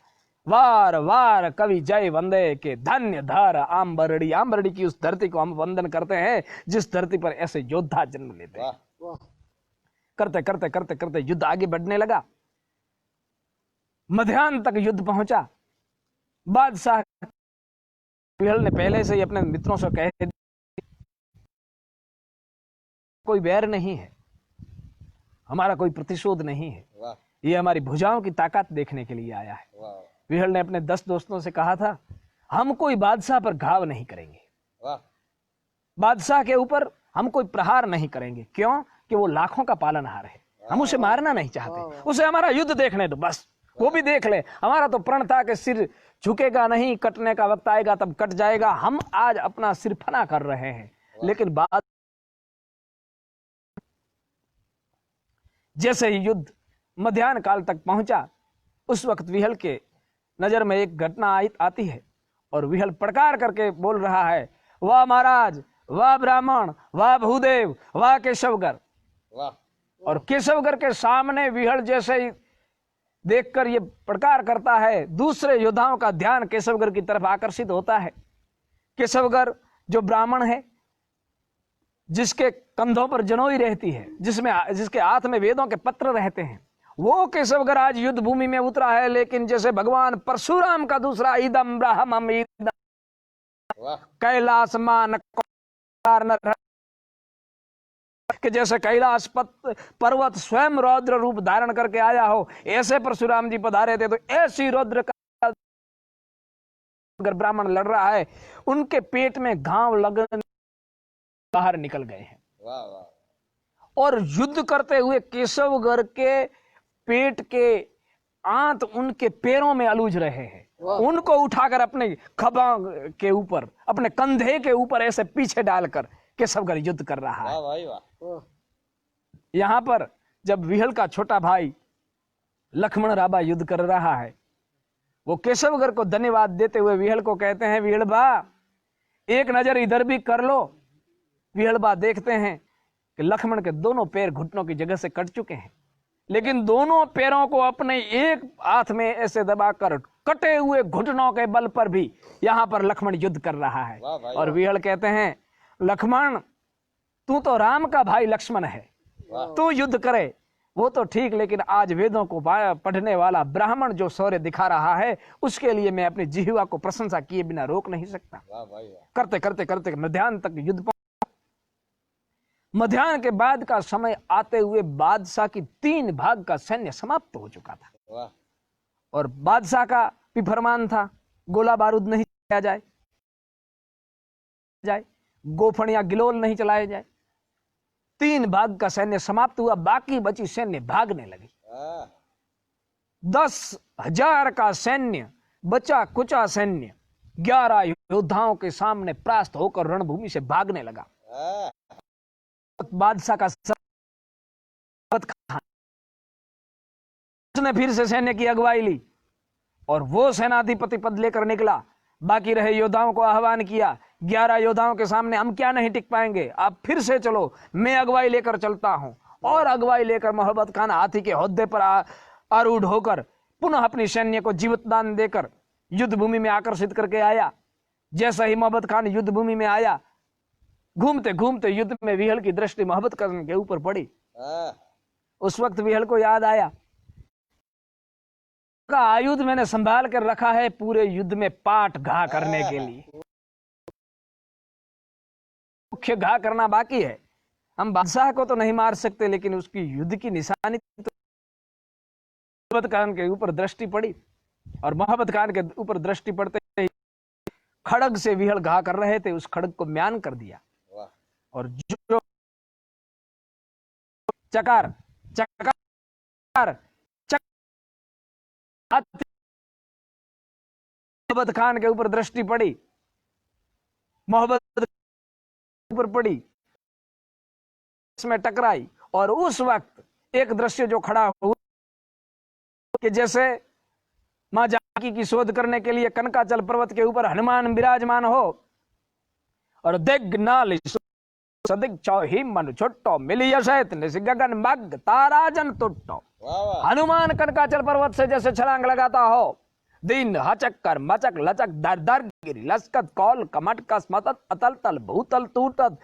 वार वार कवि जय वंदे के धन्य धर आंबरड़ी, आंबरड़ी की उस धरती को हम वंदन करते हैं जिस धरती पर ऐसे योद्धा जन्म लेते हैं। वाह करते करते करते करते युद्ध आगे बढ़ने लगा, मध्याह्न तक युद्ध पहुंचा। बादशाह विहल ने पहले से ही अपने मित्रों से कह दिया, कोई बैर नहीं है, हमारा कोई प्रतिशोध नहीं है, वाह ये हमारी भुजाओं की ताकत देखने के लिए आया है। वाह विहल ने अपने 10 दोस्तों से कहा था, हम कोई बादशाह पर घाव नहीं करेंगे, वाह बादशाह के ऊपर हम कोई प्रहार नहीं करेंगे। क्यों? कि वो लाखों का पालनहार है, हम उसे मारना नहीं चाहते, उसे हमारा युद्ध देखने दो बस, वो भी देख ले। हमारा तो प्रण था कि सिर झुकेगा नहीं, कटने का वक्त आएगा तब कट जाएगा, हम आज अपना सिर फना कर रहे हैं। लेकिन बाद जैसे ही युद्ध मध्याह्न काल तक पहुंचा, उस वक्त विहल के नजर में एक घटना आती है और विहल प्रकार करके बोल रहा है, वाह महाराज, वाह ब्राह्मण, वाह भूदेव, वाह केशवगर। वाह और केशवगर के सामने विहल जैसे ही देखकर ये प्रकार करता है, दूसरे योद्धाओं का ध्यान केशवगर की तरफ आकर्षित होता है। केशवगर जो ब्राह्मण है, जिसके कंधों पर जनोई रहती है, जिसके हाथ में वेदों के पत्र रहते हैं, वो केशवगर आज युद्ध भूमि में उतरा है। लेकिन जैसे भगवान परशुराम का दूसरा इदम ब्रह्मम इदम कैलाश मान कि जैसे कैलाश पर्वत स्वयं रौद्र रूप धारण करके आया हो, ऐसे परशुराम जी पधारे थे। तो ऐसी रौद्र का अगर ब्राह्मण लड़ रहा है, उनके पेट में घाव लगने बाहर निकल गए हैं। वाह वाह और युद्ध करते हुए केशवगर के पेट के आंत उनके पैरों में अलूझ रहे हैं। उनको उठाकर अपने खभा के ऊपर, अपने कंधे के ऊपर ऐसे पीछे डालकर केशवगर युद्ध कर रहा है। वाह भाई वाह यहां पर जब विहल का छोटा भाई लक्ष्मण राबा युद्ध कर रहा है, वो केशवगर को धन्यवाद देते हुए विहल को कहते हैं, विहल बा एक नजर इधर भी कर लो। विहल बा देखते हैं कि लक्ष्मण के दोनों पैर घुटनों की जगह से कट चुके हैं, लेकिन दोनों पैरों को अपने एक हाथ में ऐसे दबाकर कटे हुए घुटनों के बल पर भी यहां पर लक्ष्मण युद्ध कर रहा है। वाह भाई और विहल कहते हैं, लक्ष्मण तू तो राम का भाई लक्ष्मण है, तू युद्ध करे वो तो ठीक, लेकिन आज वेदों को पढ़ने वाला ब्राह्मण जो शौर्य दिखा रहा है, उसके लिए मैं अपनी जिह्वा को प्रशंसा किए बिना रोक नहीं सकता। वाह भाई वाह करते करते करते मध्याह्न तक युद्ध मध्याह्न के बाद का समय आते हुए बादशाह की 3 भाग का सैन्य समाप्त हो चुका था। वाह और बादशाह का भी फरमान था, गोला बारूद नहीं चलाया जाए, गोफन या गिलोल नहीं चलाए जाए। 3 भाग का सैन्य समाप्त हुआ, बाकी बची सैन्य भागने लगी। 10,000 का सैन्य, बचा कुचा सैन्य 11 योद्धाओं के सामने परास्त होकर रणभूमि से भागने लगा। बादशाह का उसने फिर से सैन्य की अगुवाई ली और वो सेनाधिपति पद लेकर निकला। बाकी रहे योद्धाओं को आह्वान किया, 11 योद्धाओं के सामने हम क्या नहीं टिक पाएंगे, आप फिर से चलो, मैं अगुवाई लेकर चलता हूं। और अगुवाई लेकर मोहब्बत खान हाथी के होद्दे पर आरूढ़ होकर पुनः अपनी सैन्य को जीवतदान देकर युद्ध भूमि में आकर्षित करके आया। जैसा ही मोहब्बत खान युद्ध भूमि में आया, घूमते घूमते युद्ध में विहल की दृष्टि मोहब्बत खान के ऊपर पड़ी। उस वक्त विहल को याद आया का आयुध मैंने संभाल कर रखा है पूरे युद्ध में पाठ घा करने के लिए, मुख्य घा करना बाकी है। हम बादशाह को तो नहीं मार सकते, लेकिन उसकी युद्ध की निशानी तो मोहब्बत खान के ऊपर दृष्टि पड़ी। और मोहब्बत खान के ऊपर दृष्टि पड़ते ही खड़ग से विहल घा कर रहे थे, उस खड़ग को म्यान कर दिया। वाह और जो चकार चकार मोहब्बत खान के ऊपर दृष्टि पड़ी, मोहब्बत के ऊपर पड़ी, इसमें टकराई। और उस वक्त एक दृश्य जो खड़ा हुआ कि जैसे मां जानकी की शोध करने के लिए कनकाचल पर्वत के ऊपर हनुमान विराजमान हो और दिग नाल सदिग चौही मन छुट्टो मिली सहित निस गगन मग ताराजन टुट्टो। वाह वाह हनुमान कनकाचल पर्वत से जैसे छलांग लगाता हो, दिन हचक कर मचक लचक दर दर गिरी लसकत कौल कमट कसमतत अतल तल भूतल टूटत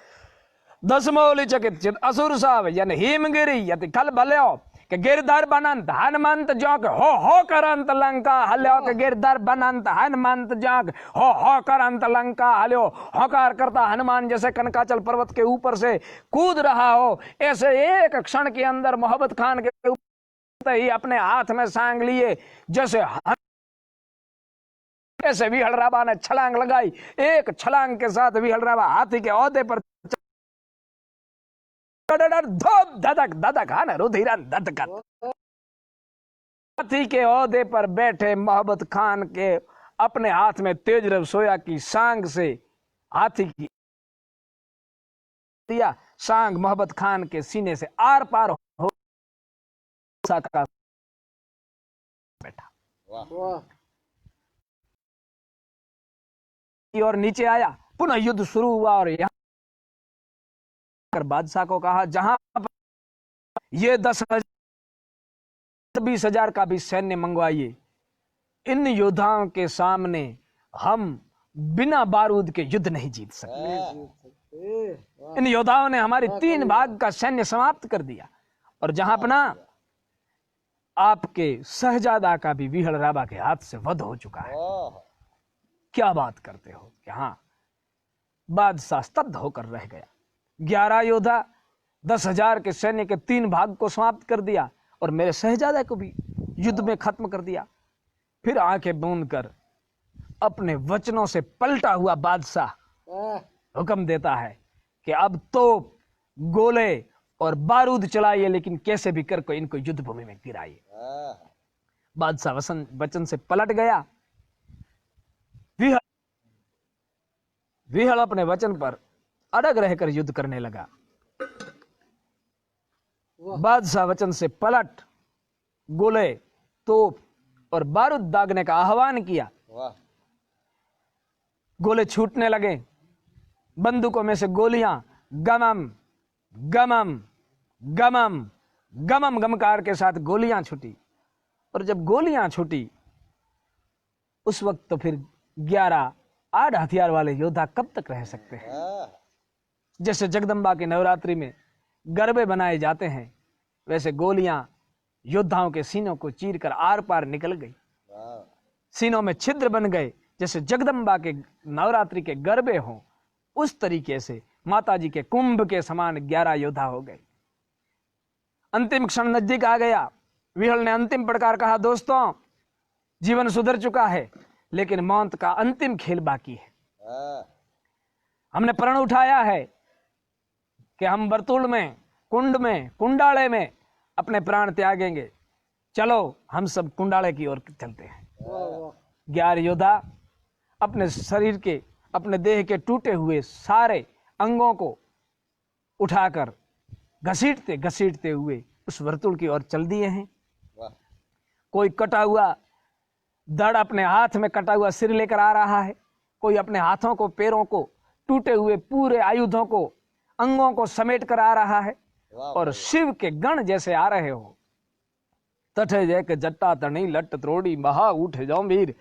दसमौली चकित चित असुर साव यन हिमगिरी यति खल भल्यो के गिरधर बनंत हनुमंत जोक हो करंत लंका हल्यो के गिरधर बनंत हनुमंत जोक हो करंत लंका हल्यो। होकार करता हनुमान जैसे कनकाचल पर्वत के ऊपर से कूद रहा हो, ऐसे एक क्षण के अंदर मोहब्बत खान के ऊपर ही अपने हाथ में सांग लिए जैसे ऐसे विहल राबा ने छलांग लगाई। एक छलांग के साथ विहल राबा हाथी के ओहदे पर धधक धधक रुधिरन धधकत हाथी के ओहदे पर बैठे मोहब्बत खान के अपने हाथ में तेज रसोया की सांग से हाथी की दिया। सांग मोहब्बत खान के सीने से आर पार हो सका बैठा वाह और नीचे आया। पुनः युद्ध शुरू हुआ और यहां बादशाह को कहा जहां ये 10,000-20,000 का भी सैन्य मंगवाइए, इन योद्धाओं के सामने हम बिना बारूद के युद्ध नहीं जीत सकते। इन योद्धाओं ने हमारी 3 भाग का सैन्य समाप्त कर दिया। और जहां अपना आपके शहजादा का भी विहल राबा के हाथ से वध हो चुका है। क्या बात करते हो? हाँ, बादशाह स्तब्ध होकर रह गया। 11 योद्धा 10,000 के सैन्य के 3 भाग को समाप्त कर दिया और मेरे शहजादा को भी युद्ध में खत्म कर दिया। फिर आंखें बूंद कर अपने वचनों से पलटा हुआ बादशाह हुक्म देता है कि अब तो गोले और बारूद चलाइए, लेकिन कैसे भी कर को इनको युद्ध भूमि में गिराइए। बादशाह वचन से पलट गया। विहल अपने वचन पर अड़ग रहकर युद्ध करने लगा। बादशाह वचन से पलट गोले, तोप और बारूद दागने का आह्वान किया। गोले छूटने लगे, बंदूकों में से गोलियां गमम गमम गमम गमम गमकार के साथ गोलियां छूटी। और जब गोलियां छूटी उस वक्त तो फिर 11 8 हथियार वाले योद्धा कब तक रह सकते हैं? जैसे जगदम्बा के नवरात्रि में गरबे बनाए जाते हैं, वैसे गोलियां योद्धाओं के सीनों को चीर कर आर पार निकल गई, सीनों में छिद्र बन गए। जैसे जगदम्बा के नवरात्रि के गरबे हों, उस तरीके से माता जी के कुंभ के समान 11 योद्धा हो गए। अंतिम क्षण नजदीक आ गया। विहल ने अंतिम प्रकार कहा, दोस्तों जीवन सुधर चुका है, लेकिन मौत का अंतिम खेल बाकी है। हमने प्रण उठाया है कि हम वर्तुल में, कुंड में, कुंडाले में अपने प्राण त्यागेंगे। चलो हम सब कुंडाले की ओर चलते हैं। 11 योद्धा अपने शरीर के, अपने देह के टूटे हुए सारे अंगों को उठाकर घसीटते घसीटते हुए उस वर्तुल की ओर चल दिए हैं। कोई कटा हुआ धड़ अपने हाथ में कटा हुआ सिर लेकर आ रहा है, कोई अपने हाथों को, पैरों को, टूटे हुए पूरे आयुधों को, अंगों को समेट कर आ रहा है। और शिव के गण जैसे आ रहे हो। तठे जय के जट्टा तणी लट त्रोड़ी महा उठ जौमीर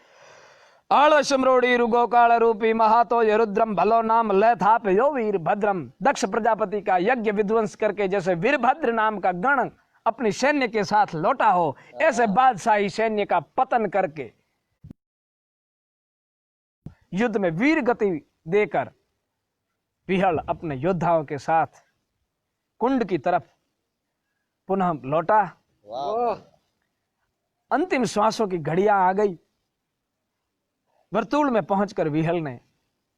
आलशमरोड़ी रुगो काल रूपी महातो रुद्रम भलो नाम लय थाप यो वीर भद्रम। दक्ष प्रजापति का यज्ञ विध्वंस करके जैसे वीरभद्र नाम का गण अपनी सैन्य के साथ लौटा हो, ऐसे बादशाही सैन्य का पतन करके युद्ध में वीर गति देकर विहल अपने योद्धाओं के साथ कुंड की तरफ पुनः लौटा। अंतिम श्वासों की घड़ियां आ गई। वर्तुल में पहुंचकर विहल ने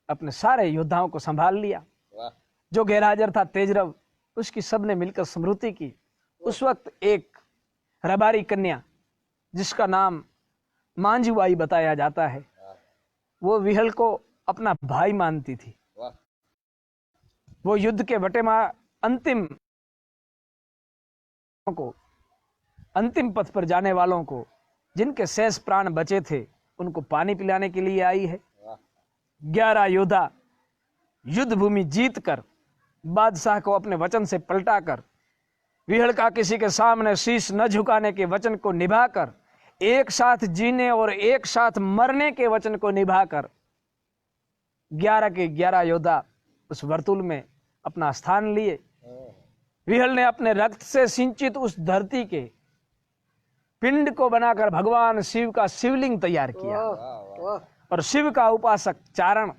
अपने सारे योद्धाओं को संभाल लिया। वाह जो गैरहाजिर था तेजरव, उसकी सबने मिलकर स्मृति की। उस वक्त एक रबारी कन्या जिसका नाम मांझूबाई बताया जाता है, वो विहल को अपना भाई मानती थी। वाह वो युद्ध के बटेमा अंतिम पथ पर जाने वालों को, जिनके शेष प्राण बचे थे, उनको पानी पिलाने के लिए आई है। वाह 11 योद्धा युद्ध भूमि जीत कर, बादशाह को अपने वचन से पलटाकर, विहल का किसी के सामने शीश न झुकाने के वचन को निभाकर, एक साथ जीने और एक साथ मरने के वचन को निभाकर 11 के 11 योद्धा उस वर्तुल में अपना स्थान लिए। विहल ने अपने रक्त से सिंचित उस धरती के पिंड को बनाकर भगवान शिव का शिवलिंग तैयार किया। और शिव का उपासक चारण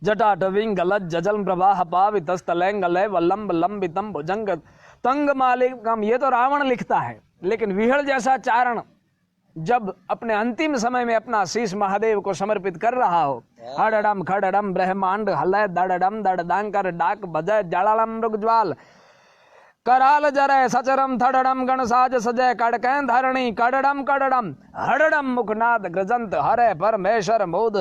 जटाटविंग गलत जजल प्रवाह पावितस्तलैंग लय वल्लंब लंबितम भुजंग तंग मालिकम, ये तो रावण लिखता है, लेकिन विहल जैसा चारण जब अपने अंतिम समय में अपना शीश महादेव को समर्पित कर रहा हो, हडडम खडडम ब्रह्मांड हलय दडडम दडदांकर डाक बजय जड़लम मृगज्वाल कराल जरय सचरम थडडम गणसाज सजय कड़कैं धरणी कडडम कडडम हडडम मुखनाद ग्रजंत हरे परमेश्वर मोद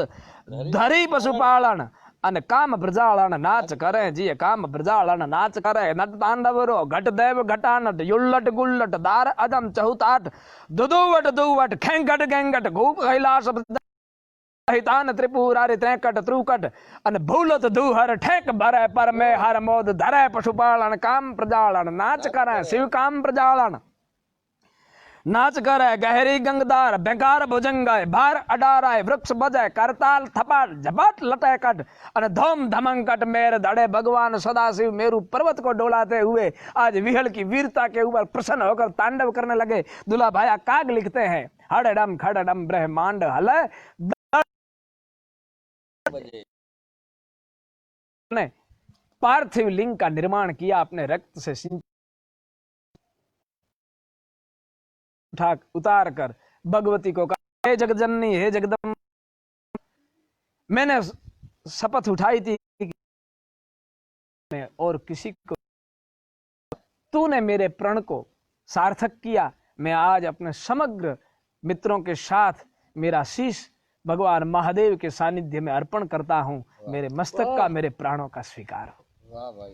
धरी पशुपालन अन काम प्रजालन नाच करे जी काम प्रजालन नाच करे नट तांडव रो घट देव घटानट युल्लट गुल्लट दार अदम चहुताट दुदुवट दुवट खेंगट गेंगट घूप कैलाश हितान त्रिपुरारि त्रैकट त्रुकट अन भूलत दुहर ठेक भरे पर में हर मोद धरे पशुपालन काम प्रजालन नाच करे शिव काम प्रजालन नाच करे गहरी गंगदार बेकार भुजंगाय भार अडाराय वृक्ष बजाय करताल थपाट झपाट लटे कट अन धोम धमंकट मेर धड़े भगवान सदाशिव मेरु पर्वत को डोलाते हुए आज विहल की वीरता के ऊपर प्रसन्न होकर तांडव करने लगे। दुला भाया काग लिखते हैं, हडडम खडडम ब्रह्मांड हलय ने पार्थिव लिंग का निर्माण किया, अपने रक्त से उतार कर भगवती को कहा, हे जगजननी हे जगदम्बा, मैंने शपथ उठाई थी और किसी को तूने मेरे प्रण को सार्थक किया। मैं आज अपने समग्र मित्रों के साथ मेरा शीश भगवान महादेव के सानिध्य में अर्पण करता हूं। मेरे मस्तक का मेरे प्राणों का स्वीकार हो। वाह भाई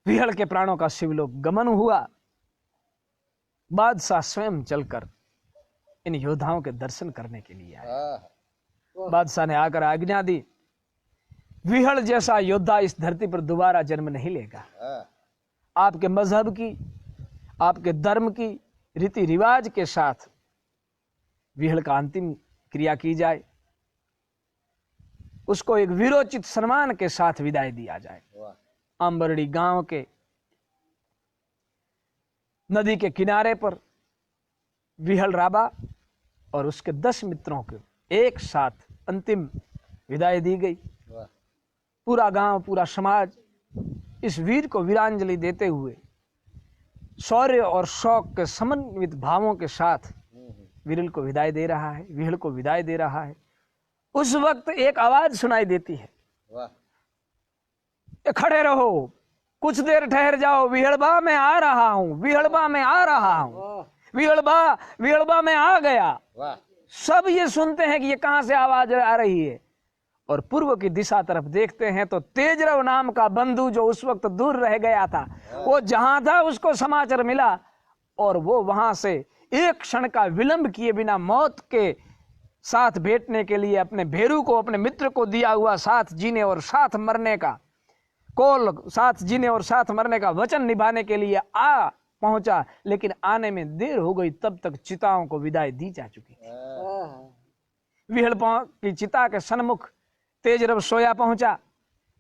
विहल के प्राणों का शिवलोक गमन हुआ। बादशाह स्वयं चलकर इन योद्धाओं के दर्शन करने के लिए आया। बादशाह ने आकर आज्ञा दी, विहल जैसा योद्धा इस धरती पर दोबारा जन्म नहीं लेगा। आपके मजहब की, आपके धर्म की रीति रिवाज के साथ विहल का अंतिम क्रिया की जाए, उसको एक वीरोचित सम्मान के साथ विदाई दिया जाए। आंबरडी गांव के नदी के किनारे पर विहल राबा और उसके 10 मित्रों को एक साथ अंतिम विदाई दी गई। पूरा गांव, पूरा समाज इस वीर को वीरांजलि देते हुए शौर्य और शौक के समन्वित भावों के साथ विरल को विदाई दे रहा है, विहल को विदाई दे रहा है। उस वक्त एक आवाज सुनाई देती है, खड़े रहो, कुछ देर ठहर जाओ, विहलबा मैं आ रहा हूं, विहलबा मैं आ रहा हूं, विहलबा मैं आ गया। सब ये सुनते हैं कि ये कहां से आवाज आ रही है, और पूर्व की दिशा तरफ देखते हैं तो तेजरव नाम का बंधु जो उस वक्त दूर रह गया था, वो जहां था उसको समाचार मिला और वो वहां से एक क्षण का विलंब किए बिना मौत के साथ भेंटने के लिए अपने भेरू को, अपने मित्र को दिया हुआ साथ जीने और साथ मरने का कोल, साथ जीने और साथ मरने का वचन निभाने के लिए आ पहुंचा। लेकिन आने में देर हो गई, तब तक चिताओं को विदाई दी जा चुकी थी। विहल की चिता के सन्मुख तेजरव सोया पहुंचा,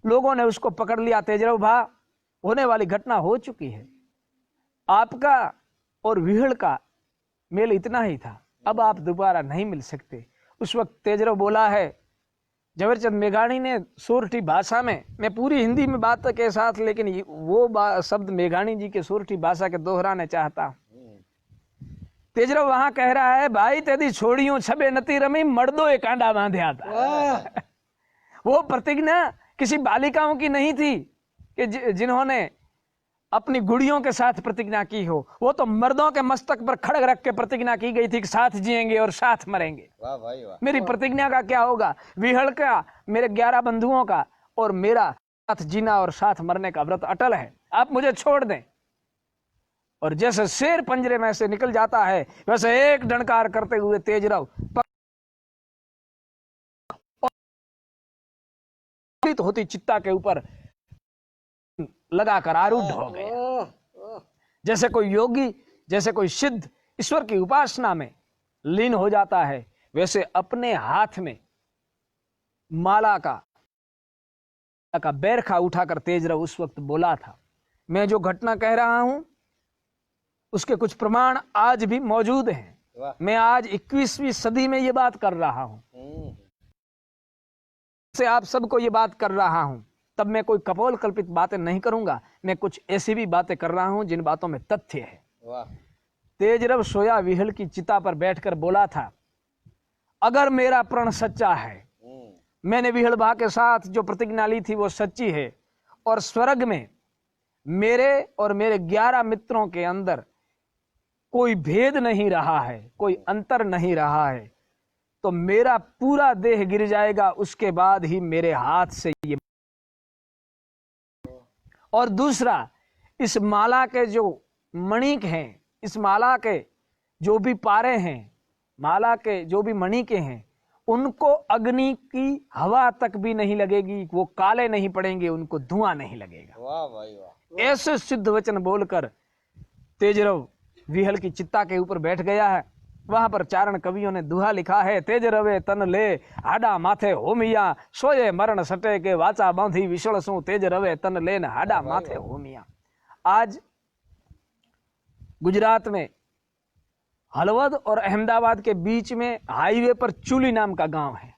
लोगों ने उसको पकड़ लिया। तेजरव भा, होने वाली घटना हो चुकी है, आपका और विहल का मेल इतना ही था, अब आप दोबारा नहीं मिल सकते। उस वक्त तेजरव बोला है, झवेरचंद मेघाणी ने सोरठी भाषा में, मैं पूरी हिंदी में बात के साथ, लेकिन वो शब्द मेघाणी जी के सोरठी भाषा के दोहराने चाहता हूं। तेजरव वहां कह रहा है, भाई तेरी छोड़ियों छबे नती रमी मर्दो एक कांडा बांध्या था। वो प्रतिज्ञा किसी बालिकाओं की नहीं थी कि जिन्होंने अपनी गुड़ियों के साथ प्रतिज्ञा की हो, वो तो मर्दों के मस्तक पर खड़ग रख के प्रतिज्ञा की गई थी कि साथ जिएंगे और साथ मरेंगे। वाह भाई वाह। मेरी प्रतिज्ञा का क्या होगा? विहड़ का, मेरे 11 बंधुओं का और मेरा साथ जीना और साथ मरने का व्रत अटल है, आप मुझे छोड़ दें। और जैसे शेर पंजरे में से निकल जाता है, वैसे एक डंकार करते हुए तेजरव होती चित्ता के ऊपर लगाकर आरूढ़ हो गया। जैसे कोई योगी, जैसे कोई सिद्ध ईश्वर की उपासना में लीन हो जाता है, वैसे अपने हाथ में माला का बैरखा उठाकर तेजरव उस वक्त बोला था। मैं जो घटना कह रहा हूं उसके कुछ प्रमाण आज भी मौजूद हैं। मैं आज 21वीं सदी में ये बात कर रहा हूं, से आप सबको ये बात कर रहा हूं, तब मैं कोई कपोल कल्पित बातें नहीं करूंगा। मैं कुछ ऐसी भी बातें कर रहा हूं जिन बातों में तथ्य है। तेजरव सोया विहल की चिता पर बैठकर बोला था, अगर मेरा प्रण सच्चा है, मैंने विहल बा के साथ जो प्रतिज्ञा ली थी वो सच्ची है, और स्वर्ग में मेरे और मेरे 11 मित्रों के अंदर कोई भेद नहीं रहा है, कोई अंतर नहीं रहा है, तो मेरा पूरा देह गिर जाएगा, उसके बाद ही मेरे हाथ से ये। और दूसरा, इस माला के जो मणिक हैं, इस माला के जो भी पारे हैं, माला के जो भी मणिके हैं, उनको अग्नि की हवा तक भी नहीं लगेगी, वो काले नहीं पड़ेंगे, उनको धुआं नहीं लगेगा। वाह भाई वाह। ऐसे सिद्ध वचन बोलकर तेजरव विहल की चित्ता के ऊपर बैठ गया है। वहां पर चारण कवियों ने दुहा लिखा है, तेजरवे तन ले हाडा माथे होमिया, सोए मरण सटे के वाचा बांधी विशलसू, तेजरवे तन ले न हाडा माथे होमिया। आज गुजरात में हलवद और अहमदाबाद के बीच में हाईवे पर चूली नाम का गांव है।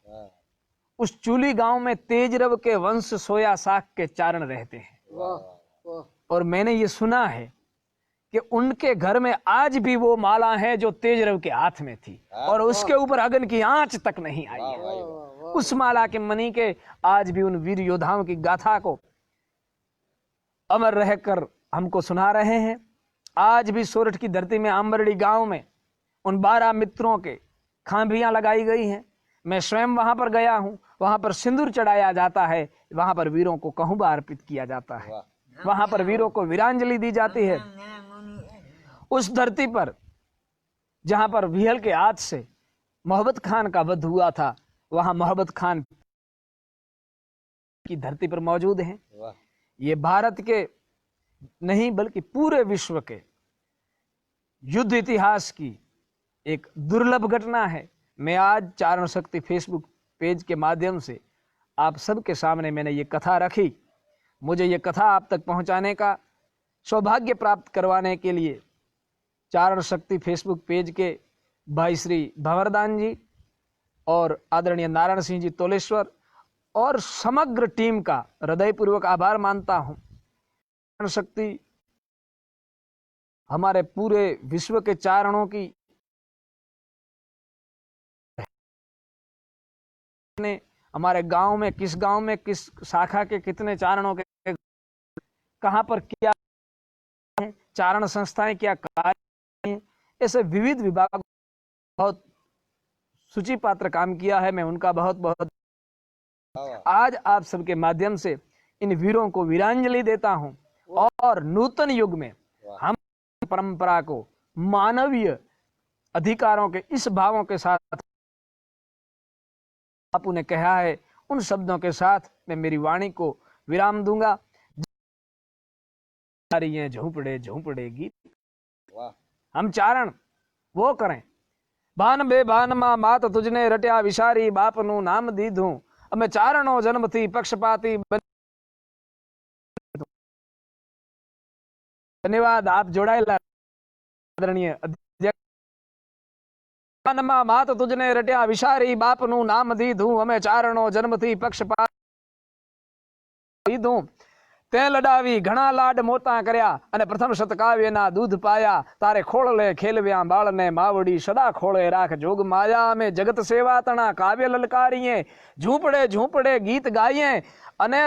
उस चूली गांव में तेजरव के वंश सोया साख के चारण रहते हैं। और मैंने ये सुना है कि उनके घर में आज भी वो माला है जो तेजरव के हाथ में थी, और उसके ऊपर अग्नि की आंच तक नहीं आई है। उस माला के मणि के आज भी उन वीर योद्धाओं की गाथा को अमर रहकर हमको सुना रहे हैं। आज भी सोरठ की धरती में आंबरडी गांव में उन 12 मित्रों के खांभियां लगाई गई हैं। मैं स्वयं वहां पर गया हूं। वहां पर सिंदूर चढ़ाया जाता है, वहां पर वीरों को कहूबा अर्पित किया जाता है, वहां पर वीरों को वीरांजलि दी जाती है। उस धरती पर जहां पर विहल के हाथ से मोहब्बत खान का वध हुआ था, वहां मोहब्बत खान की धरती पर मौजूद हैं। ये भारत के नहीं बल्कि पूरे विश्व के युद्ध इतिहास की एक दुर्लभ घटना है। मैं आज चारण शक्ति फेसबुक पेज के माध्यम से आप सबके सामने मैंने ये कथा रखी। मुझे ये कथा आप तक पहुंचाने का सौभाग्य प्राप्त करवाने के लिए चारण शक्ति फेसबुक पेज के भाई श्री भंवरदान जी और आदरणीय नारायण सिंह जी तोलेश्वर और समग्र टीम का हृदयपूर्वक आभार मानता हूं। चारण शक्ति हमारे पूरे विश्व के चारणों की ने हमारे गांव में किस शाखा के कितने चारणों के कहां पर क्या है, चारण संस्थाएं क्या कार्य हैं, ऐसे विविध विभाग बहुत सूची पात्र काम किया है। मैं उनका बहुत बहुत आज आप सबके माध्यम से इन वीरों को वीरांजलि देता हूं। और नूतन युग में हम परंपरा को मानवीय अधिकारों के इस भावों के साथ बापू ने कहा है, उन शब्दों के साथ मैं मेरी वाणी को विराम दूंगा। झोंपड़े झोंपड़े गीत हम चारण वो करें, भान बेभान मां मात तुझने रटिया विसारी, बाप नु नाम दीधू अमे चारणो जन्म थी पक्षपाती। धन्यवाद। आप जोड़ाયેલા आदरणीय मात तुझने रटिया विसारी, बाप नु नाम दीधू अमे चारणो जन्म थी पक्षपात दीधू। તે લડાવી ઘણા લાડ મોતા કર્યા અને પ્રથમ શતકાવ્યના દૂધ પાયા. તારે ખોળલે ખેલવ્યા બાળને માવડી સદા ખોળે રાખ જોગ માયા. અમે જગત સેવા તણા કાવ્ય લલકારીએ, ઝૂંપડે ઝૂંપડે ગીત ગાઈએ અને